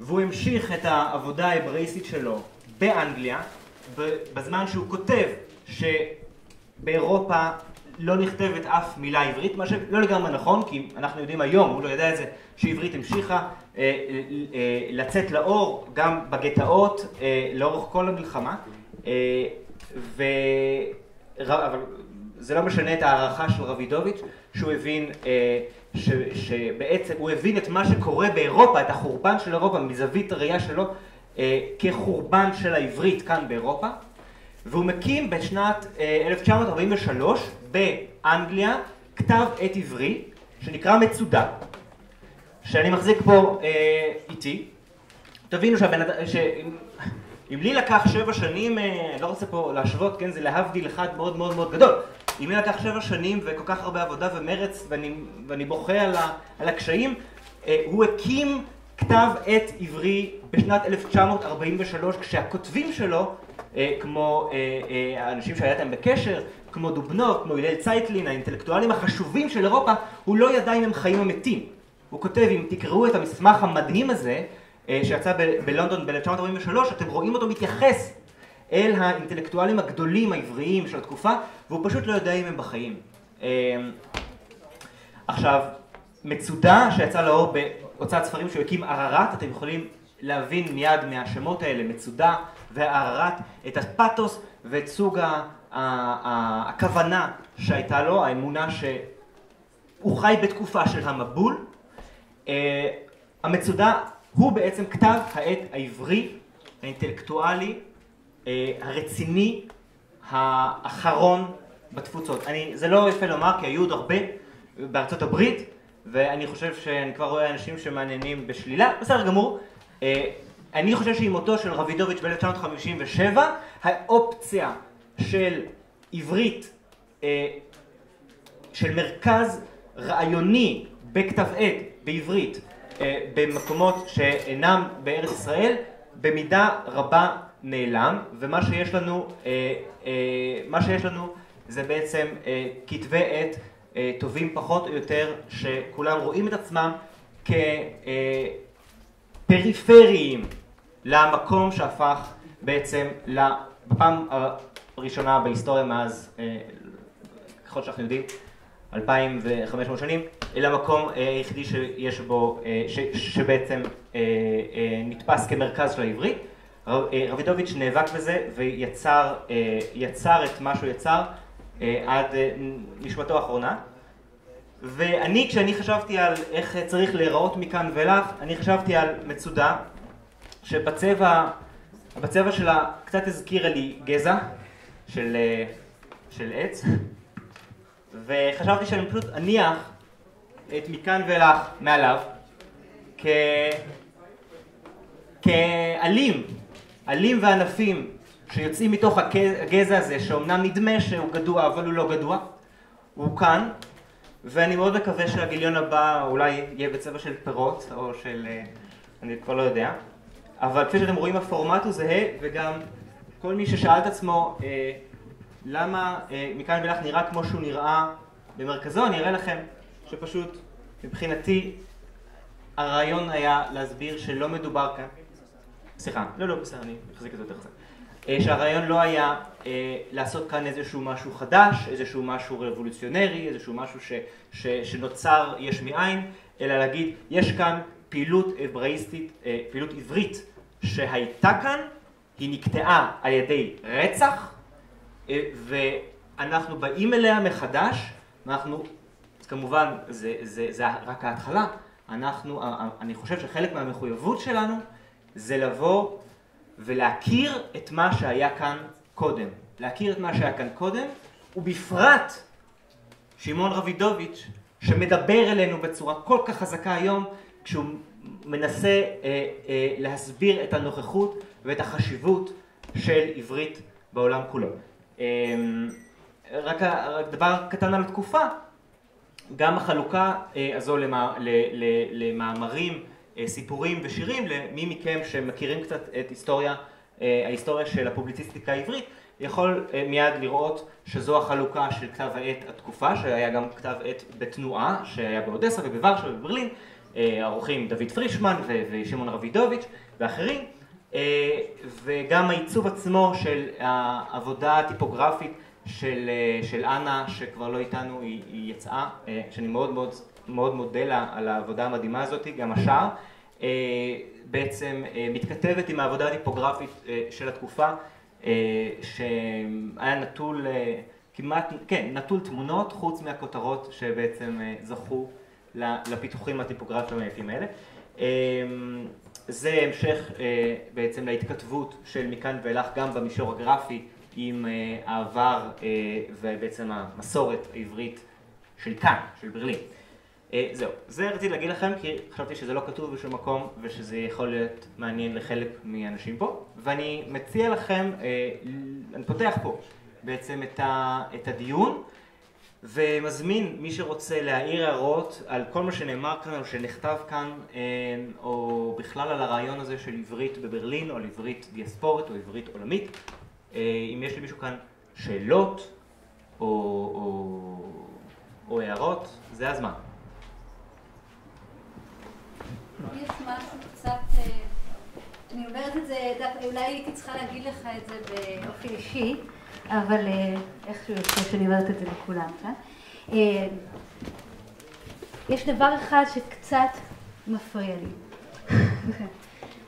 והוא המשיך את העבודה ההבראיסטית שלו באנגליה, בזמן שהוא כותב שבאירופה לא נכתבת אף מילה עברית, מה שלא לגמרי נכון, כי אנחנו יודעים היום, הוא לא יודע את זה, שעברית המשיכה לצאת לאור גם בגטאות לאורך כל המלחמה, אבל זה לא משנה את הערכה של רבידוביץ', שהוא הבין שבעצם הוא הבין את מה שקורה באירופה, את החורבן של אירופה מזווית הראייה שלו כחורבן של העברית כאן באירופה, והוא מקים בשנת 1943 באנגליה כתב עת עברי שנקרא מצודה, שאני מחזיק פה איתי. תבינו אם לי לקח 7 שנים, אני לא רוצה פה להשוות, כן, זה להבדיל אחד מאוד מאוד מאוד גדול. אם לי לקח 7 שנים וכל כך הרבה עבודה ומרץ, ואני בוכה על הקשיים, הוא הקים כתב עת עברי בשנת 1943, כשהכותבים שלו, כמו האנשים שהיה איתם בקשר, כמו דובנוב, כמו הלל צייטלין, האינטלקטואלים החשובים של אירופה, הוא לא ידע אם הם חיים או מתים. הוא כותב, אם תקראו את המסמך המדהים הזה, שיצא בלונדון ב-1943, אתם רואים אותו מתייחס אל האינטלקטואלים הגדולים העבריים של התקופה, והוא פשוט לא יודע אם הם בחיים. עכשיו, מצודה שיצא לאור בהוצאת ספרים שהוא הקים ערערת, אתם יכולים להבין מיד מהשמות האלה, מצודה וערערת, את הפתוס ואת סוג הכוונה שהייתה לו, האמונה שהוא חי בתקופה של המבול. המצודה הוא בעצם כתב העת העברי, האינטלקטואלי, הרציני, האחרון בתפוצות. זה לא יפה לומר, כי היו עוד הרבה בארצות הברית, ואני חושב שאני כבר רואה אנשים שמעניינים בשלילה, בסדר גמור. אני חושב שעם מותו של רבידוביץ' ב-1957, האופציה של עברית, של מרכז רעיוני בכתב עת, בעברית, במקומות שאינם בארץ ישראל, במידה רבה נעלם, ומה שיש לנו זה בעצם כתבי עת טובים פחות או יותר, שכולם רואים את עצמם כפריפריים למקום שהפך בעצם בפעם הראשונה בהיסטוריה מאז, ככל שאנחנו יודעים, 2,500 שנים, למקום היחידי שיש בו, שבעצם נתפס כמרכז של העברי. רבידוביץ' נאבק בזה ויצר את מה שהוא יצר עד נשמתו האחרונה. ואני, כשאני חשבתי על איך צריך להיראות מכאן ולך, אני חשבתי על מצודה, שבצבע שלה קצת הזכירה לי גזע של עץ, וחשבתי שאני פשוט אניח את מכאן ולך מעליו עלים וענפים שיוצאים מתוך הגזע הזה, שאומנם נדמה שהוא גדוע, אבל הוא לא גדוע, הוא כאן, ואני מאוד מקווה שהגיליון הבא אולי יהיה בצבע של פירות, או של, אני כבר לא יודע, אבל כפי שאתם רואים הפורמט הוא זהה, וגם כל מי ששאל את עצמו למה מכאן ולך נראה כמו שהוא נראה במרכזו, אני אראה לכם שפשוט מבחינתי הרעיון היה להסביר שלא מדובר כאן, סליחה, לא, בסדר, אני מחזיק את זה יותר חזק. שהרעיון לא היה לעשות כאן איזשהו משהו חדש, איזשהו משהו רבולוציונרי, איזשהו משהו שנוצר יש מאין, אלא להגיד, יש כאן פעילות אברהיסטית, פעילות עברית שהייתה כאן, היא נקטעה על ידי רצח, ואנחנו באים אליה מחדש, כמובן, זה רק ההתחלה, אני חושב שחלק מהמחויבות שלנו זה לבוא ולהכיר את מה שהיה כאן קודם. להכיר את מה שהיה כאן קודם, ובפרט שמעון רבידוביץ' שמדבר אלינו בצורה כל כך חזקה היום, כשהוא מנסה להסביר את הנוכחות ואת החשיבות של עברית בעולם כולו. רק דבר קטן על התקופה, גם החלוקה הזו למאמרים, סיפורים ושירים, למי מכם שמכירים קצת את ההיסטוריה של הפובליציסטיקה העברית, יכול מיד לראות שזו החלוקה של כתב העת התקופה, שהיה גם כתב עת בתנועה, שהיה באודסה ובוורשה ובברלין, ערוכים דוד פרישמן ושמעון רבידוביץ' ואחרים, וגם העיצוב עצמו של העבודה הטיפוגרפית של אנה, שכבר לא איתנו, היא יצאה, שאני מאוד מודה לה על העבודה המדהימה הזאת, גם השאר, בעצם מתכתבת עם העבודה הטיפוגרפית של התקופה, שהיה נטול, נטול תמונות, חוץ מהכותרות שבעצם זכו לפיתוחים הטיפוגרפיים היפים האלה. זה המשך בעצם להתכתבות של מכאן ואילך גם במישור הגרפי עם העבר ובעצם המסורת העברית של כאן, של ברלין. זהו, זה רציתי להגיד לכם כי חשבתי שזה לא כתוב בשום מקום ושזה יכול להיות מעניין לחלק מהאנשים פה, ואני מציע לכם, אני פותח פה בעצם את הדיון. ומזמין מי שרוצה להעיר הערות על כל מה שנאמר כאן או שנכתב כאן, או בכלל על הרעיון הזה של עברית בברלין, או על עברית דיאספורית או עברית עולמית. אם יש למישהו כאן שאלות או הערות, זה הזמן. יש משהו קצת, אני אומרת את זה, אולי הייתי צריכה להגיד לך את זה באופן אישי, אבל איכשהו יוצא שאני אומרת את זה לכולם, יש דבר אחד שקצת מפריע לי.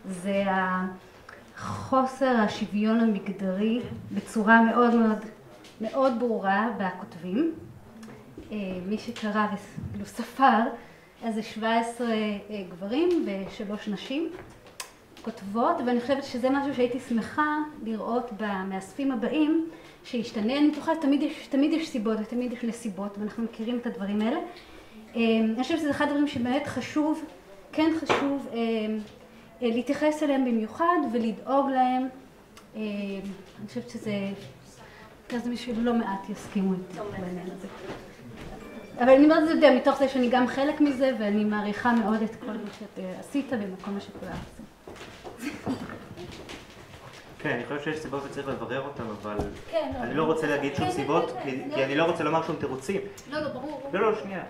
זה חוסר השוויון המגדרי בצורה מאוד מאוד מאוד ברורה בכותבים. מי שקרא וספר, אז זה 17 גברים ו3 נשים כותבות, ואני חושבת שזה משהו שהייתי שמחה לראות במאספים הבאים, שישתנה. אני בטוחה, תמיד יש סיבות ותמיד יש נסיבות, ואנחנו מכירים את הדברים האלה. אני חושבת שזה אחד הדברים שבאמת חשוב, כן חשוב, להתייחס אליהם במיוחד ולדאוג להם. אני חושבת שזה, כזה מישהו לא מעט יסכימו איתי בעניין הזה. אבל אני אומרת את זה מתוך זה שאני גם חלק מזה, ואני מעריכה מאוד את כל מה שאת עשית וכל מה שכולם עושים. כן, אני חושב שיש סיבות וצריך לברר אותם, אבל אני לא רוצה להגיד שום סיבות, כי אני לא רוצה לומר שום תירוצים. לא, ברור. לא, שנייה.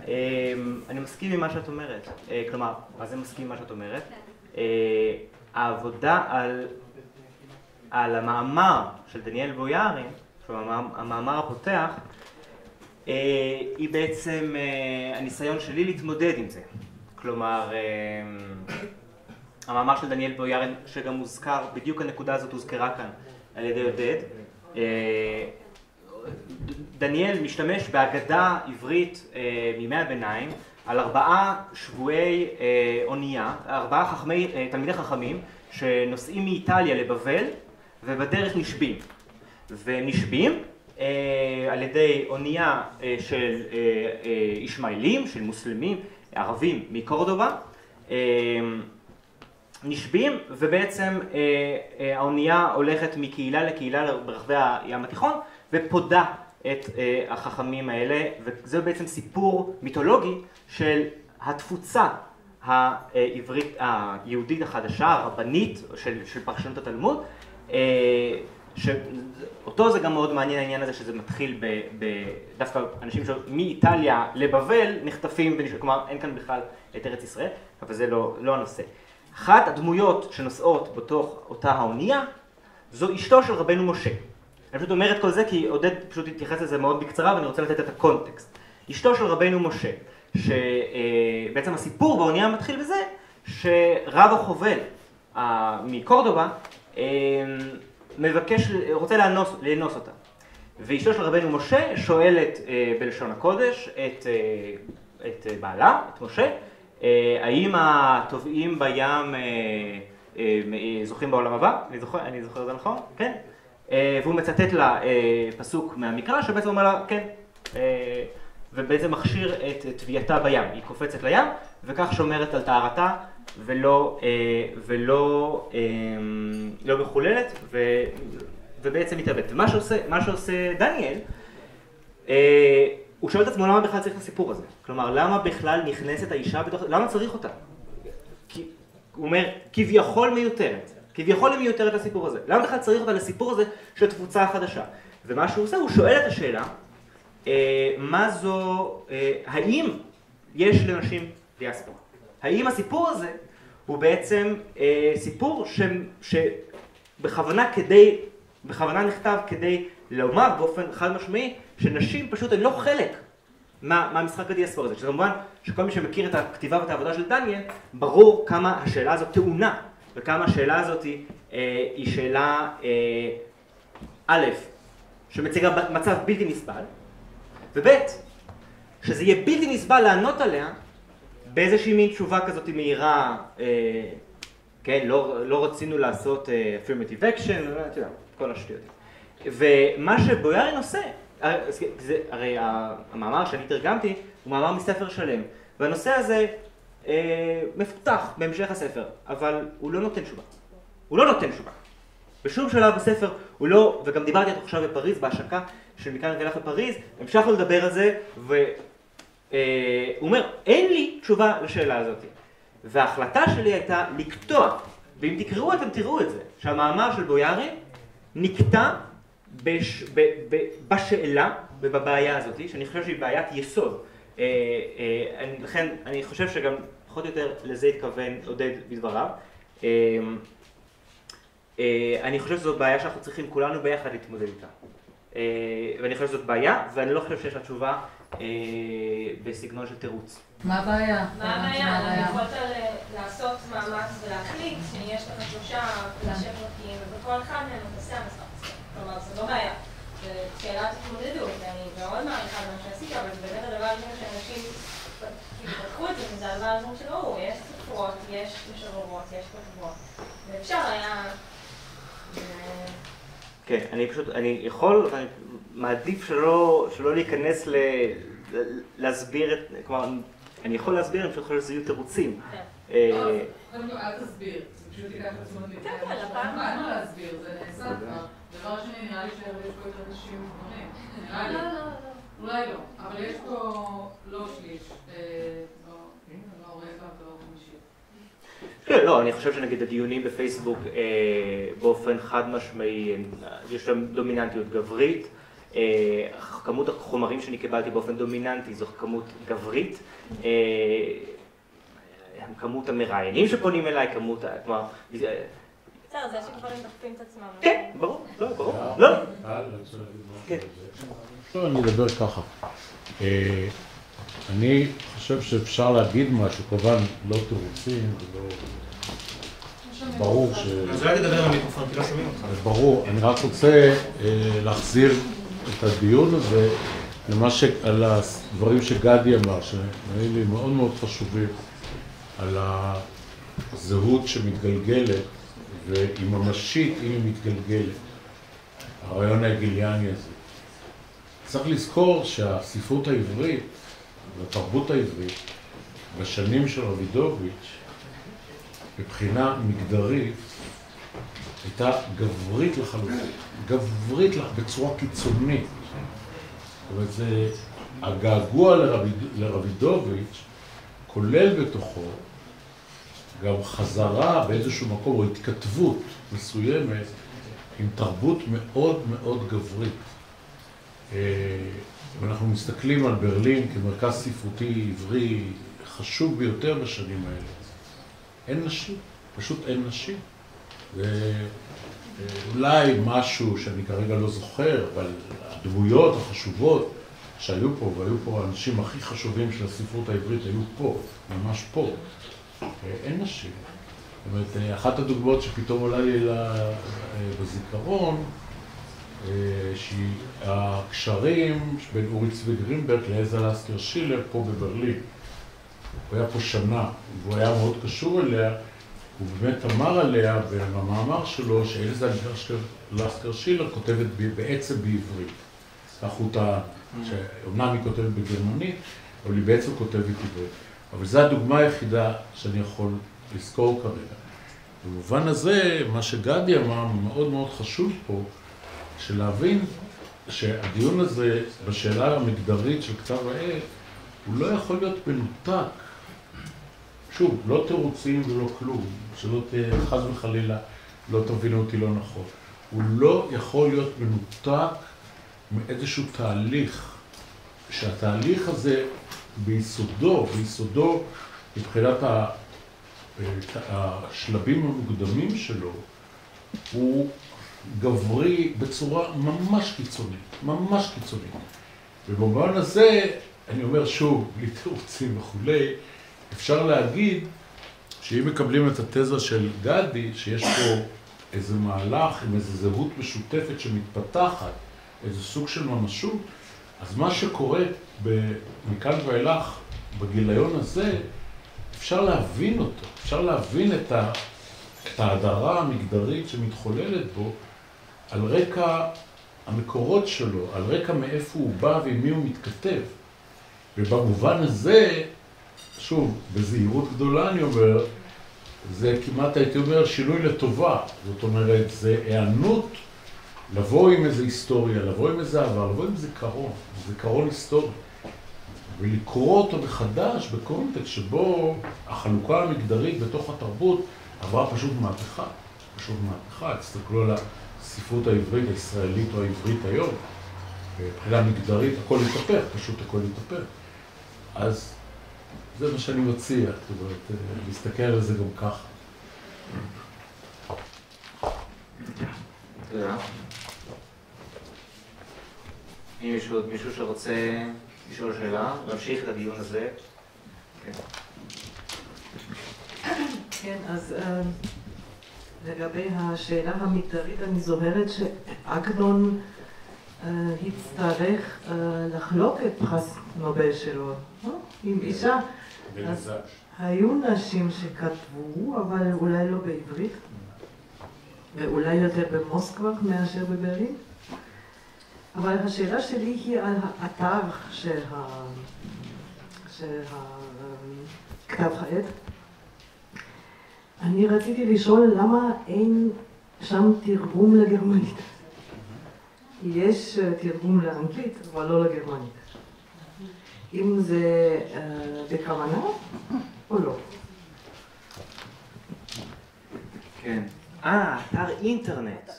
אני מסכים עם מה שאת אומרת. כלומר, מה זה מסכים עם מה שאת אומרת? העבודה על המאמר של דניאל בויארין, המאמר הפותח, היא בעצם הניסיון שלי להתמודד עם זה. כלומר, המאמר של דניאל בויארין, שגם מוזכר, בדיוק הנקודה הזאת הוזכרה כאן על ידי עודד. דניאל משתמש בהגדה עברית מימי הביניים על 4 שבועי אונייה, 4 תלמידי חכמים שנוסעים מאיטליה לבבל ובדרך נשבים. והם נשבים על ידי אונייה של ישמעאלים, של מוסלמים, ערבים מקורדובה, נשבים, ובעצם האונייה הולכת מקהילה לקהילה ברחבי הים התיכון ופודה את החכמים האלה, וזה בעצם סיפור מיתולוגי של התפוצה העברית, היהודית החדשה, הרבנית של פרשנות התלמוד, שאותו זה גם מאוד מעניין העניין הזה שזה מתחיל דווקא אנשים מאיטליה לבבל נחטפים, כלומר אין כאן בכלל את ארץ ישראל, אבל זה לא הנושא. אחת הדמויות שנוסעות בתוך אותה האונייה זו אשתו של רבנו משה. אני פשוט אומר את כל זה כי עודד פשוט התייחס לזה מאוד בקצרה ואני רוצה לתת את הקונטקסט. אשתו של רבנו משה, שבעצם הסיפור באונייה מתחיל בזה שרב החובל מקורדובה רוצה לאנוס אותה. ואשתו של רבנו משה שואלת בלשון הקודש את בעלה, את משה, האם הטובעים בים זוכים בעולם הבא? אני זוכר את זה נכון? כן. והוא מצטט לה פסוק מהמקרא שבעצם אומר לה כן, ובעצם מכשיר את טביעתה בים. היא קופצת לים וכך שומרת על טהרתה ולא מחוללת ובעצם מתאבדת. ומה שעושה דניאל, הוא שואל את עצמו למה בכלל צריך את הסיפור הזה. כלומר, למה בכלל נכנסת האישה בתוך... למה צריך אותה? הוא אומר, כביכול מיותרת. כביכול היא מיותרת לסיפור הזה. למה בכלל צריך אותה לסיפור הזה של תפוצה חדשה? ומה שהוא עושה, הוא שואל את השאלה, מה זו... האם יש לנשים דיאספורה? האם הסיפור הזה הוא בעצם סיפור בכוונה נכתב כדי לומר באופן חד משמעי שנשים פשוט הן לא חלק מהמשחק הדיאספורי הזה. שכמובן שכל מי שמכיר את הכתיבה ואת העבודה של דניאל, ברור כמה השאלה הזאת טעונה, וכמה השאלה הזאת היא שאלה א', שמציגה מצב בלתי נסבל, וב', שזה יהיה בלתי נסבל לענות עליה באיזושהי מין תשובה כזאת מהירה, כן, לא רצינו לעשות affirmative action, אתה יודע, כל השטויות. ומה שבויארין עושה, הרי המאמר שאני תרגמתי הוא מאמר מספר שלם, והנושא הזה מפותח בהמשך הספר, אבל הוא לא נותן תשובה. הוא לא נותן תשובה. בשום שלב בספר הוא לא, וגם דיברתי איתו עכשיו בפריז, בהשקה של מכאן ואילך לפריז, המשכנו לדבר על זה, והוא אומר, אין לי תשובה לשאלה הזאת. וההחלטה שלי הייתה לקטוע, ואם תקראו אתם תראו את זה, שהמאמר של בויארי נקטע בשאלה ובבעיה הזאת, שאני חושב שהיא בעיית יסוד. לכן אני חושב שגם פחות או יותר לזה התכוון עודד בדבריו. אני חושב שזאת בעיה שאנחנו צריכים כולנו ביחד להתמודד איתה. ואני חושב שזאת בעיה, ואני לא חושב שיש לה תשובה בסגנון של תירוץ. מה הבעיה? מה הבעיה? יכולת לעשות מאמץ ולהחליט שיש לך 3 פלאשי פרקים, ובכל אחד מהם אתה עושה מסך. כלומר, זו לא בעיה. זו שאלת התמודדות, ואני מאוד מעריכה במה שעשית, אבל זה באמת הדבר הזה שאנשים פתחו את זה, וזה הדבר הזה שלא, יש ספרות, יש משוררות, יש כתבות, ואפשר היה... כן, אני יכול, ואני מעדיף שלא להיכנס להסביר את, כלומר, אני יכול להסביר, אני פשוט חושב שזה יהיו תירוצים. אל תסביר, זה פשוט ייקח את עצמו להתקיים. כן, לפעם. מה להסביר, זה נעשה כבר. דבר שני, נראה לי שיש פה יותר אנשים מובנים. נראה לי. אולי לא, אבל יש פה לא שליש, לא רבע ולא חמישי. לא, אני חושב שנגיד הדיונים בפייסבוק באופן חד משמעי, יש להם דומיננטיות גברית. כמות החומרים שאני קיבלתי באופן דומיננטי זו כמות גברית. כמות המראיינים שפונים אליי, כמות... בסדר, זה שגברים דוחפים את עצמם. כן, ברור, לא, ברור. לא. כן. לא, אני אדבר ככה. אני חושב שאפשר להגיד משהו, כמובן לא תירוצים, ולא... ברור ש... אז אולי תדבר במיקרופון, כי לא שומעים אותך. ברור, אני רק רוצה להחזיר את הדיון הזה על הדברים שגדי אמר, שנראה לי מאוד מאוד חשובים, על הזהות שמתגלגלת, והיא ממשית אם היא מתגלגלת, הרעיון ההגליאני הזה. צריך לזכור שהספרות העברית והתרבות העברית בשנים של רבידוביץ' מבחינה מגדרית הייתה גברית לחלוטין, גברית בצורה קיצונית. זאת אומרת, הגעגוע לרבידוביץ' כולל בתוכו גם חזרה באיזשהו מקום או התכתבות מסוימת עם תרבות מאוד מאוד גברית. ואנחנו מסתכלים על ברלין כמרכז ספרותי עברי חשוב ביותר בשנים האלה. אין נשים, פשוט אין נשים. ואולי משהו שאני כרגע לא זוכר, אבל הדמויות החשובות שהיו פה, והיו פה האנשים הכי חשובים של הספרות העברית, היו פה, ממש פה. אין נשים. זאת אומרת, אחת הדוגמאות שפתאום עולה לי בזיכרון, שהקשרים בין אורי צבי גרינברג לאלזה לסקר שילר פה בברלין. הוא היה פה שנה, והוא היה מאוד קשור אליה, הוא באמת אמר עליה במאמר שלו שאלזה לסקר שילר כותבת בעצם בעברית. כך הוא טען, שאומנם היא כותבת בגרמנית, אבל היא בעצם כותבת עברית. אבל זו הדוגמה היחידה שאני יכול לזכור כרגע. במובן הזה, מה שגדי אמר מאוד מאוד חשוב פה, שלהבין שהדיון הזה בשאלה המגדרית של כתב העת, הוא לא יכול להיות מנותק. שוב, לא תירוצים ולא כלום, שלא חס וחלילה לא תבינו אותי לא נכון. הוא לא יכול להיות מנותק מאיזשהו תהליך, שהתהליך הזה ביסודו מבחינת השלבים המוקדמים שלו, הוא גברי בצורה ממש קיצונית. ובמובן הזה, אני אומר שוב, בלי תירוצים וכולי, אפשר להגיד שאם מקבלים את התזה של גדי, שיש פה איזה מהלך עם איזו זהות משותפת שמתפתחת, איזה סוג של ממשות, אז מה שקורה מכאן ואילך בגיליון הזה, אפשר להבין אותו, אפשר להבין את ההדרה המגדרית שמתחוללת בו על רקע המקורות שלו, על רקע מאיפה הוא בא ועם מי הוא מתכתב. ובמובן הזה, שוב, בזהירות גדולה אני אומר, זה כמעט, הייתי אומר, שינוי לטובה. זאת אומרת, זה הענות לבוא עם איזו היסטוריה, לבוא עם איזה עבר, לבוא עם זיכרון היסטורי. ולקרוא אותו מחדש בקונטקסט שבו החלוקה המגדרית בתוך התרבות עברה פשוט מהפכה. תסתכלו על הספרות העברית הישראלית או העברית היום. מבחינה מגדרית הכל התהפך, פשוט הכל התהפך. אז זה מה שאני מציע, זאת אומרת, להסתכל על זה גם ככה. תודה. אם יש עוד מישהו שרוצה לשאול שאלה, להמשיך את הדיון הזה. כן, אז לגבי השאלה המגדרית, אני זוכרת שעגנון הצטרך לחלוק את פרס נובל שלו עם אישה. אז היו נשים שכתבו, אבל אולי לא בעברית, ואולי יותר במוסקבה מאשר בברלין. אבל השאלה שלי היא על האתר של כתב העת. אני רציתי לשאול למה אין שם תרגום לגרמנית. יש תרגום לאנגלית, אבל לא לגרמנית. אם זה בכוונה או לא. כן. אתר אינטרנט.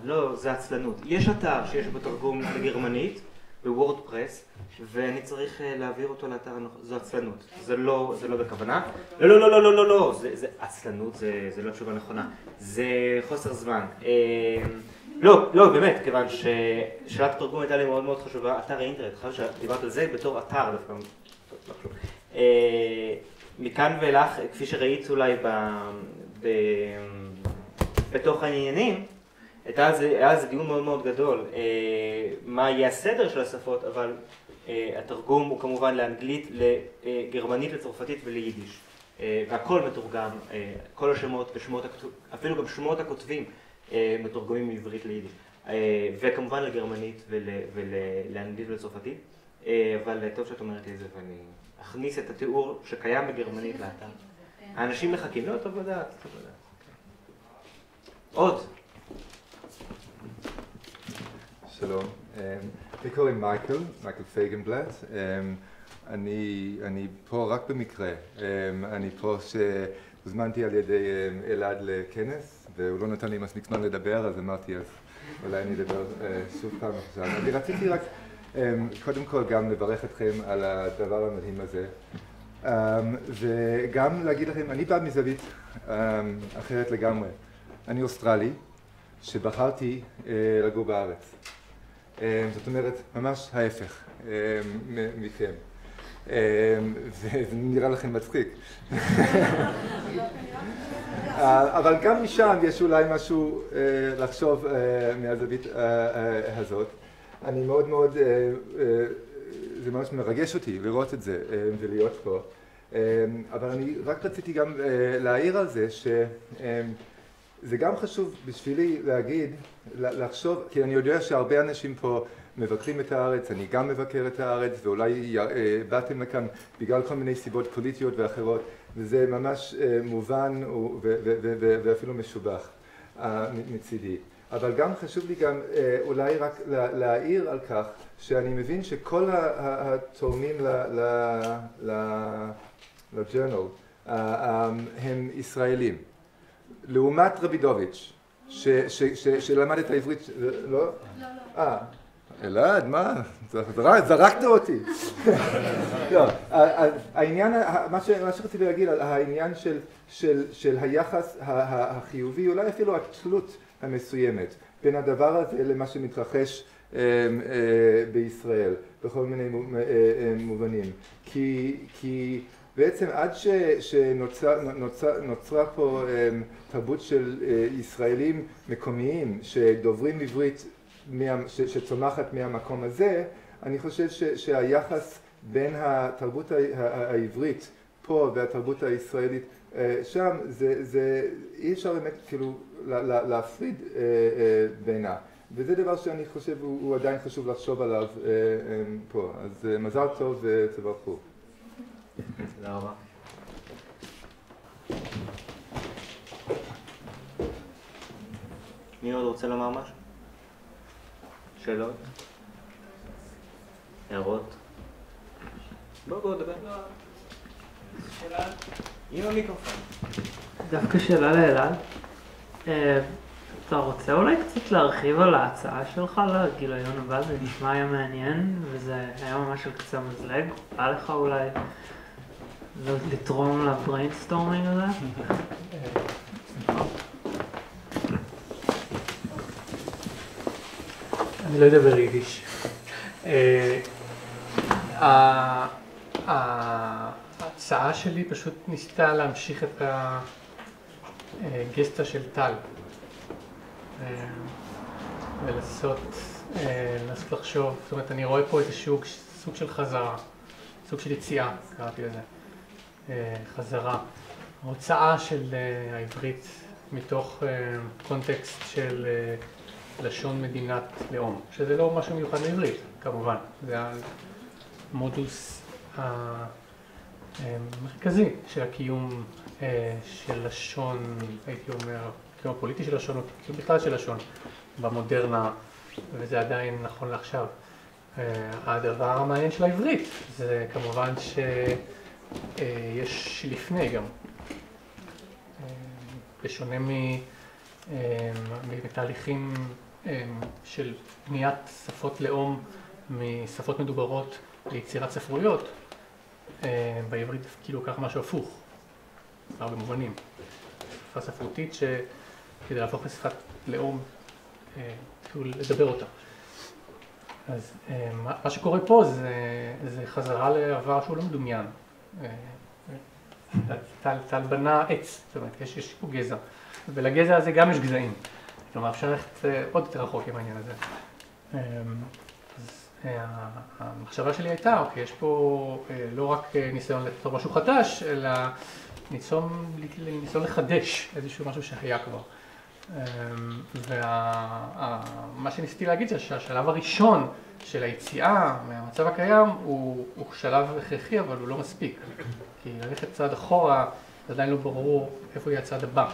לא, זה עצלנות. יש אתר שיש בו תרגום לגרמנית, בוורדפרס, ואני צריך להעביר אותו לאתר הנוכחי. זו עצלנות. זה לא בכוונה. לא, זה עצלנות, זה לא תשובה נכונה. זה חוסר זמן. לא, באמת, כיוון ששאלת התרגום הייתה לי מאוד מאוד חשובה, אתר האינטרנט, חושב שדיברת על זה בתור אתר דווקא. מכאן ואילך, כפי שראית אולי בתוך העניינים, היה על זה דיון מאוד מאוד גדול, מה יהיה הסדר של השפות, אבל התרגום הוא כמובן לאנגלית, לגרמנית, לצרפתית וליידיש. והכל מתורגם, כל השמות ושמות, אפילו גם שמות הכותבים מתורגמים מעברית ליידיש. וכמובן לגרמנית ולאנגלית ולצרפתית. אבל טוב שאת אומרת לי את זה, ואני אכניס את התיאור שקיים בגרמנית לאתר. האנשים מחכים, לא, טוב לדעת. עוד. שלום, לי קוראים מייקל פייגנבלט. אני פה רק במקרה. אני פה שהוזמנתי על ידי אלעד לכנס, והוא לא נתן לי מספיק זמן לדבר, אז אמרתי, אז אולי אני אדבר שוב פעם עכשיו. אני רציתי רק קודם כל גם לברך אתכם על הדבר המדהים הזה, וגם להגיד לכם, אני בא מזווית אחרת לגמרי. אני אוסטרלי, שבחרתי לגור בארץ. זאת אומרת, ממש ההפך מכם. וזה נראה לכם מצחיק. אבל גם משם יש אולי משהו לחשוב מהזווית הזאת. אני מאוד מאוד, זה ממש מרגש אותי לראות את זה ולהיות פה. אבל אני רק רציתי גם להעיר על זה זה גם חשוב בשבילי להגיד, לחשוב, כי אני יודע שהרבה אנשים פה מבקרים את הארץ, אני גם מבקר את הארץ, ואולי באתם לכאן בגלל כל מיני סיבות פוליטיות ואחרות, וזה ממש מובן ואפילו משובח מצידי. אבל גם חשוב לי גם אולי רק להעיר על כך, שאני מבין שכל התורמים לג'ורנל הם ישראלים. לעומת רבידוביץ', שלמד את העברית, לא? אלעד, מה? זרקת אותי. לא, העניין, מה שרציתי להגיד על העניין של היחס החיובי, אולי אפילו התלות המסוימת, בין הדבר הזה למה שמתרחש בישראל, בכל מיני מובנים. כי בעצם עד שנוצרה פה תרבות של ישראלים מקומיים שדוברים עברית שצומחת מהמקום הזה, אני חושב שהיחס בין התרבות העברית פה והתרבות הישראלית שם, אי אפשר באמת כאילו להפריד בינה. וזה דבר שאני חושב הוא עדיין חשוב לחשוב עליו פה. אז מזל טוב ותברכו. תודה רבה. מי עוד רוצה לומר משהו? שאלות? הערות? בואו דבר. שאלה? עם המיקרופון. דווקא שאלה לאלעד. אתה רוצה אולי קצת להרחיב על ההצעה שלך לגיליון הבא? זה נשמע היה מעניין, וזה היה ממש על קצה מזלג. בא לך אולי לתרום לבריינסטורמינג הזה? אני לא אדבר יידיש. ההצעה שלי פשוט ניסתה להמשיך את הגסטה של טל. ולנסות לחשוב, זאת אומרת, אני רואה פה איזשהו סוג של חזרה, סוג של יציאה, קראתי לזה, חזרה. ההוצאה של העברית מתוך קונטקסט של לשון מדינת לאום, שזה לא משהו מיוחד לעברית, כמובן. זה המודוס המרכזי של הקיום של לשון, הייתי אומר, קיום הפוליטי של לשון, או קיום בכלל של לשון, במודרנה, וזה עדיין נכון לעכשיו. הדבר המעניין של העברית, זה כמובן שיש לפני גם. בשונה מתהליכים של בניית שפות לאום משפות מדוברות ליצירת ספרויות, בעברית כאילו ככה משהו הפוך, הרבה מובנים. שפה ספרותית שכדי להפוך לשפת לאום, כאילו לדבר אותה. אז מה שקורה פה זה חזרה לעבר שהוא לא מדומיין. טל בנה עץ, זאת אומרת, יש פה גזע, ולגזע הזה גם יש גזעים. כלומר, אפשר ללכת עוד יותר רחוק עם העניין הזה. אז המחשבה שלי הייתה, אוקיי, יש פה לא רק ניסיון לכתוב משהו חדש, אלא ניסיון לחדש איזשהו משהו שהיה כבר. ומה שניסיתי להגיד זה שהשלב הראשון של היציאה מהמצב הקיים הוא שלב הכרחי, אבל הוא לא מספיק. כי ללכת צעד אחורה, זה עדיין לא ברור איפה יהיה הצעד הבא.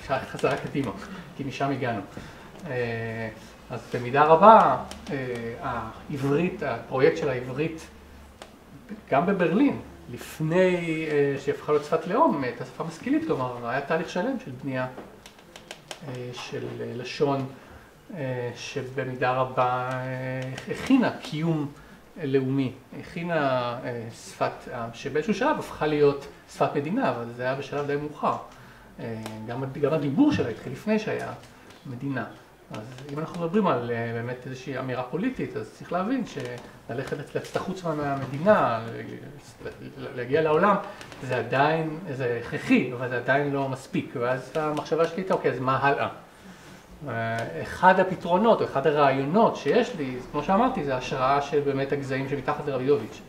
אפשר חזרה קדימה, כי משם הגענו. אז במידה רבה, העברית, הפרויקט של העברית, גם בברלין, לפני שהפכה להיות שפת לאום, את השפה משכילית, כלומר, היה תהליך שלם של בנייה של לשון, שבמידה רבה הכינה קיום לאומי, הכינה שפת שבאיזשהו שלב הפכה להיות שפת מדינה, אבל זה היה בשלב די מאוחר. גם הדיבור שלה התחיל לפני שהיה מדינה. אז אם אנחנו מדברים על באמת איזושהי אמירה פוליטית, אז צריך להבין שללכת לצאת החוץ מהמדינה, להגיע לעולם, זה עדיין, זה הכרחי, אבל זה עדיין לא מספיק. ואז המחשבה שלי הייתה, אוקיי, אז מה הלאה? אחד הפתרונות, או אחד הרעיונות שיש לי, כמו שאמרתי, זה השראה של באמת הגזעים שמתחת לרבידוביץ'.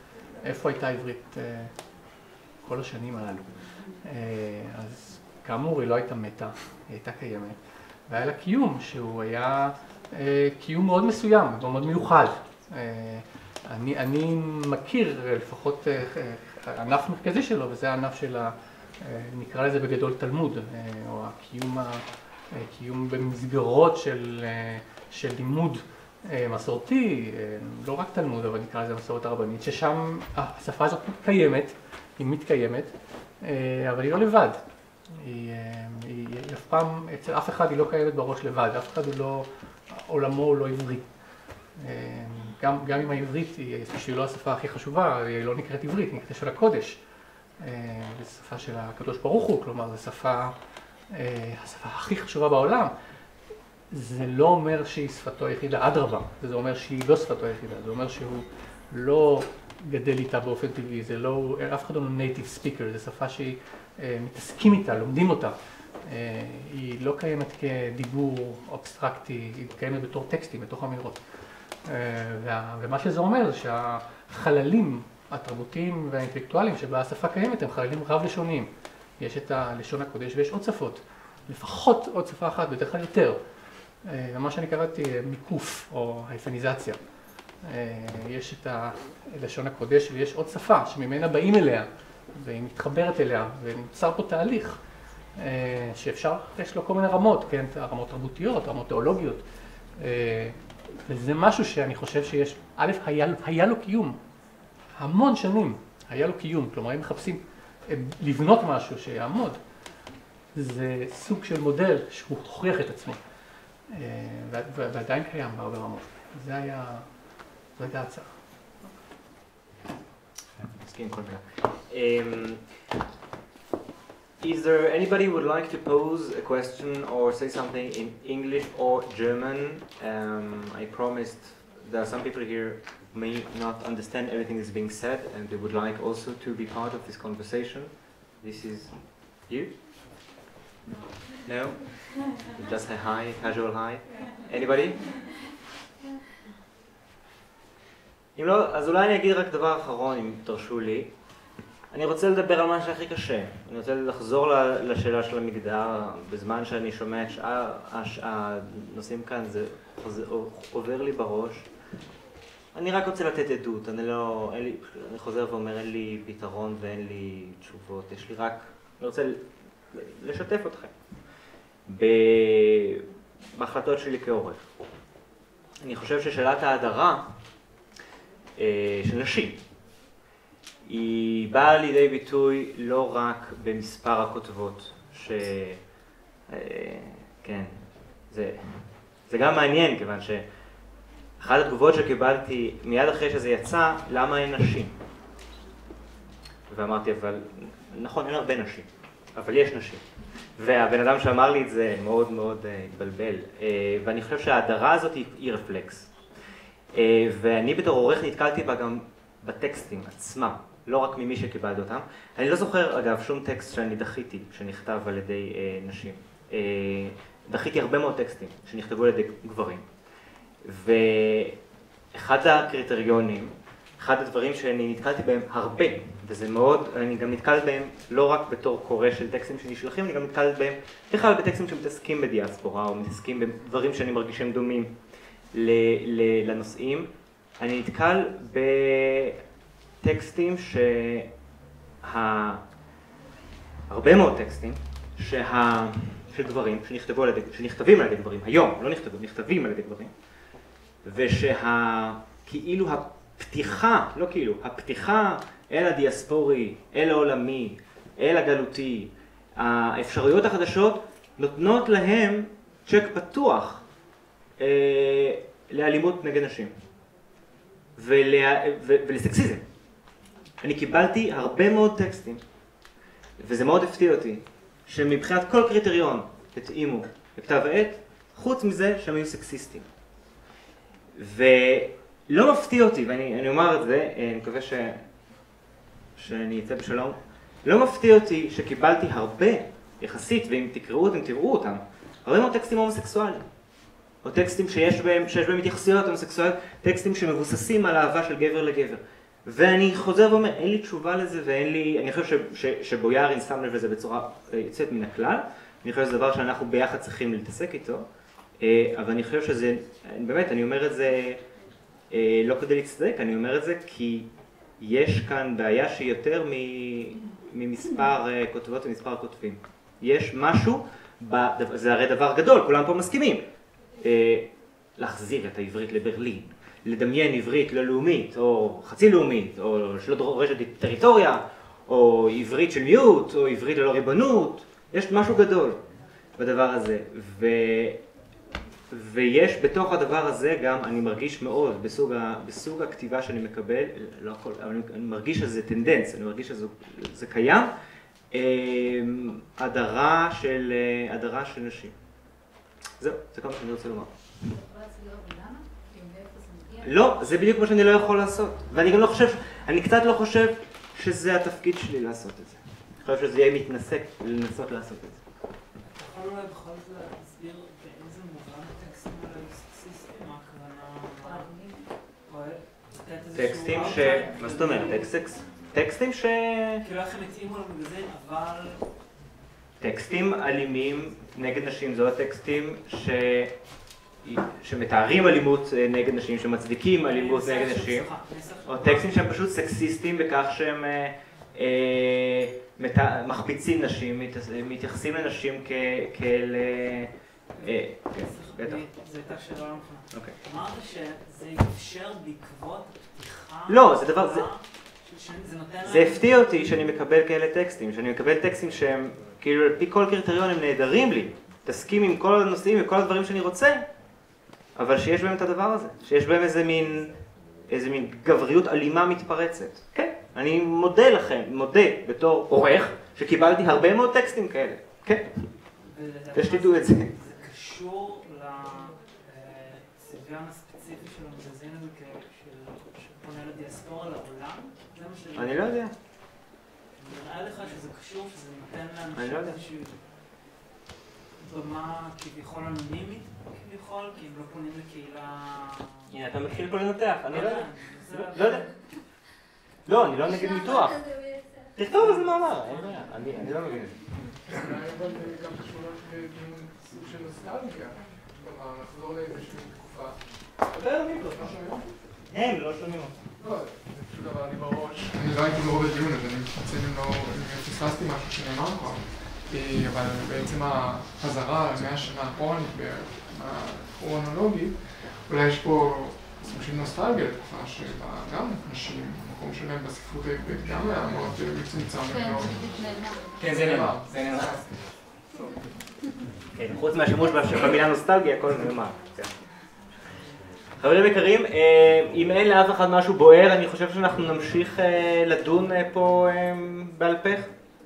איפה הייתה עברית כל השנים הללו? אז כאמור, היא לא הייתה מתה, היא הייתה קיימת. והיה לה קיום שהוא היה קיום מאוד מסוים, מאוד מיוחד. אני מכיר לפחות ענף מרכזי שלו, וזה הענף של, נקרא לזה בגדול תלמוד, או הקיום במסגרות של לימוד מסורתי, לא רק תלמוד, אבל נקרא לזה מסורת הרבנית, ששם השפה הזאת קיימת, היא מתקיימת, אבל היא לא לבד. היא אף פעם, אצל אף אחד היא לא קיימת בראש לבד, אף אחד הוא לא, עולמו הוא לא עברי. גם אם העברית היא בשבילו השפה הכי חשובה, היא לא נקראת עברית, היא נקראת של הקודש. זו שפה של הקדוש ברוך הוא, כלומר זו השפה הכי חשובה בעולם. זה לא אומר שהיא שפתו היחידה, אדרבה, זה אומר שהיא לא שפתו היחידה, זה אומר שהוא לא גדל איתה באופן טבעי, זה לא, אף אחד לא native speaker, זו שפה שהיא מתעסקים איתה, לומדים אותה. היא לא קיימת כדיבור אבסטרקטי, היא קיימת בתור טקסטים, בתוך אמירות. ומה שזה אומר זה שהחללים התרבותיים והאינטלקטואליים שבה השפה קיימת הם חללים רב-לשוניים. יש את הלשון הקודש ויש עוד שפות, לפחות עוד שפה אחת, בדרך כלל יותר. ומה שאני קראתי מיקוף או הייפניזציה. יש את הלשון הקודש ויש עוד שפה שממנה באים אליה והיא מתחברת אליה ונוצר פה תהליך שאפשר, יש לו כל מיני רמות, כן, רמות תרבותיות, רמות תיאולוגיות, וזה משהו שאני חושב שיש, א', היה לו קיום, המון שנים היה לו קיום, כלומר אם מחפשים לבנות משהו שיעמוד, זה סוג של מודל שהוא הוכיח את עצמו, ועדיין קיים בהרבה רמות, זה היה, זו הייתה הצעה. מסכים כל מילה. Is there anybody who would like to pose a question or say something in English or German? I promised there are some people here who may not understand everything that's being said and they would like also to be part of this conversation. This is you? No? Just a hi, casual hi. Anybody? אם לא, אז אולי אני אגיד רק דבר אחרון, אם תרשו לי. אני רוצה לדבר על מה שהכי קשה. אני רוצה לחזור לשאלה של המגדר. בזמן שאני שומע את הנושאים כאן, זה עובר לי בראש. אני רק רוצה לתת עדות. אני חוזר ואומר, אין לי פתרון ואין לי תשובות. יש לי רק, אני רוצה לשתף אתכם בהחלטות שלי כעורך. אני חושב ששאלת ההדרה של נשים היא באה לידי ביטוי לא רק במספר הכותבות, כן, זה גם מעניין, כיוון שאחת התגובות שקיבלתי מיד אחרי שזה יצא, למה אין נשים? ואמרתי, אבל נכון, אין הרבה נשים, אבל יש נשים. והבן אדם שאמר לי את זה מאוד מאוד התבלבל, ואני חושב שההדרה הזאת היא רפלקס. ואני בתור עורך נתקלתי בה גם בטקסטים עצמם, לא רק ממי שקיבלתי אותם. אני לא זוכר, אגב, שום טקסט שאני דחיתי, שנכתב על ידי נשים. דחיתי הרבה מאוד טקסטים שנכתבו על ידי גברים. ואחד הקריטריונים, אחד הדברים שאני נתקלתי בהם הרבה, וזה מאוד, אני גם נתקלתי בהם לא רק בתור קורא של טקסטים שנשלחים, אני גם נתקלתי בהם בכלל בטקסטים שמתעסקים בדיאספורה, או מתעסקים בדברים שאני מרגישם דומים לנושאים. אני נתקל בטקסטים הרבה מאוד טקסטים של גברים שנכתבים על ידי גברים, היום, לא נכתבו, נכתבים על ידי גברים, וכאילו הפתיחה, לא כאילו, הפתיחה אל הדיאספורי, אל העולמי, אל הגלותי, האפשרויות החדשות נותנות להם צ'ק פתוח לאלימות נגד נשים ולסקסיזם. אני קיבלתי הרבה מאוד טקסטים, וזה מאוד הפתיע אותי, שמבחינת כל קריטריון התאימו בכתב העת, חוץ מזה שהם היו סקסיסטים. ולא מפתיע אותי, ואני אומר את זה, אני מקווה שאני אצא בשלום, לא מפתיע אותי שקיבלתי הרבה, יחסית, ואם תקראו אותם, תראו אותם, הרבה מאוד טקסטים הומוסקסואליים. או טקסטים שיש בהם התייחסויות הומוסקסואליות, טקסטים שמבוססים על אהבה של גבר לגבר. ואני חוזר ואומר, אין לי תשובה לזה ואין לי, אני חושב שבויארין שם לב לזה בצורה יוצאת מן הכלל, אני חושב שזה דבר שאנחנו ביחד צריכים להתעסק איתו, אבל אני חושב שזה, באמת, אני אומר את זה לא כדי להצטדק, אני אומר את זה כי יש כאן בעיה שהיא יותר ממספר כותבות ומספר כותבים. יש משהו, זה הרי דבר גדול, כולם פה מסכימים. להחזיר את העברית לברלין, לדמיין עברית לא לאומית או חצי לאומית, או שלא דורשת טריטוריה, או עברית של מיעוט, או עברית ללא ריבונות, יש משהו גדול בדבר הזה. ויש בתוך הדבר הזה גם, אני מרגיש מאוד, בסוג הכתיבה שאני מקבל, לא הכל, אבל אני מרגיש שזה טנדנס, אני מרגיש שזה קיים, הדרה של נשים. זהו, זה כל מה שאני רוצה לומר. לא, זה בדיוק מה שאני לא יכול לעשות. ואני גם לא חושב, אני קצת לא חושב שזה התפקיד שלי לעשות את זה. אני חושב שזה יהיה מתנסק לנסות לעשות את זה. אתה יכול אולי בכל זאת להסביר באיזה מובן הטקסטים האלה סקסיסטים, הכוונה... טקסטים ש... מה זאת אומרת? טקסטים ש... כאילו איך הם התאימו למגזין, אבל... טקסטים אלימים נגד נשים, זו הטקסטים שמתארים אלימות נגד נשים, שמצדיקים אלימות נגד נשים, או טקסטים שהם פשוט סקסיסטים בכך שהם מחפיצים נשים, מתייחסים לנשים כאל... בטח. זה הייתה שאלה לך. אוקיי. אמרת שזה אפשר בעקבות פתיחה... לא, זה דבר... זה להם... הפתיע אותי שאני מקבל כאלה טקסטים, שאני מקבל טקסטים שהם כאילו על פי כל קריטריון הם נהדרים לי, תסכים עם כל הנושאים וכל הדברים שאני רוצה, אבל שיש בהם את הדבר הזה, שיש בהם איזה מין גבריות אלימה מתפרצת. כן, אני מודה לכם, מודה בתור עורך, שקיבלתי הרבה מאוד טקסטים כאלה. כן, שתדעו את זה. זה קשור לצביון הספציפי של המגזין הזה שפונה לדיאספורה לעולם? אני לא יודע. נראה לך שזה קשור, שזה נותן לאנשים איזושהי במה כביכול אנונימית כביכול, כי הם לא פונים לקהילה... הנה, אתה מתחיל פה לנתח, אני לא יודע. לא יודע. לא, אני לא נגד ניתוח. תכתוב איזה מאמר, אין בעיה, אני לא מבין את זה. אבל גם קשור סוג של נוסטלגיה, כלומר, נחזור לאיזושהי תקופה. אתה יודע, לא שומעים? הם לא שומעים אותך. לא, זה פשוט דבר לי בראש. אני לא הייתי ברוב הדיון, אז אני מתנצל אם פספסתי משהו שנאמר כבר. אבל בעצם החזרה ל100 שנה אחרונית הכרונולוגית, אולי יש פה סוג של נוסטלגיה לתקופה שבה גם נשים, המקום שלהם בספרות העברית גם היה מאוד מצומצם. כן, זה נאמר. כן, חוץ מהשימוש במילה נוסטלגיה, הכל נאמר. חברים יקרים, אם אין לאף אחד משהו בוער, אני חושב שאנחנו נמשיך לדון פה בעל פה,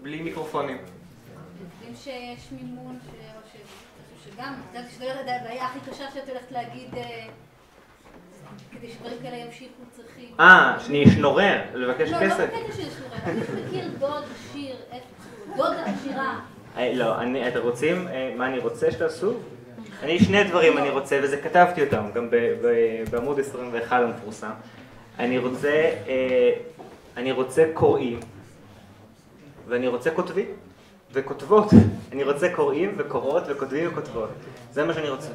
בלי מיקרופונים. יודעים שיש מימון, שגם, אתה יודעת, שזה הבעיה הכי קשה שאת הולכת להגיד, כדי שדברים כאלה ימשיכו צריכים... שנורר, לבקש כסף. לא בקטע של שנורר, אני מכיר דוד עשיר, דוד עשירה. לא, אתם רוצים, מה אני רוצה שתעשו? שני דברים אני רוצה, וזה כתבתי אותם, גם בעמוד 21 המפורסם. אני רוצה קוראים, ואני רוצה כותבים, וכותבות. אני רוצה קוראים וקוראות וכותבים וכותבות. זה מה שאני רוצה.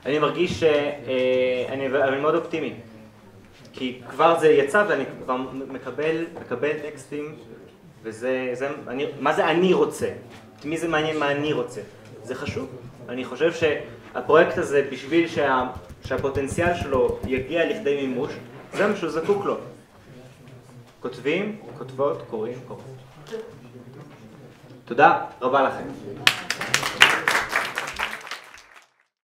אני מרגיש שאני מאוד אופטימי. כי כבר זה יצא ואני כבר מקבל טקסטים, מה זה אני רוצה? את מי זה מעניין מה אני רוצה? זה חשוב. אני חושב שהפרויקט הזה, בשביל שהפוטנציאל שלו יגיע לכדי מימוש, זה מה שהוא זקוק לו. כותבים, כותבות, קוראים, קוראות. תודה רבה לכם.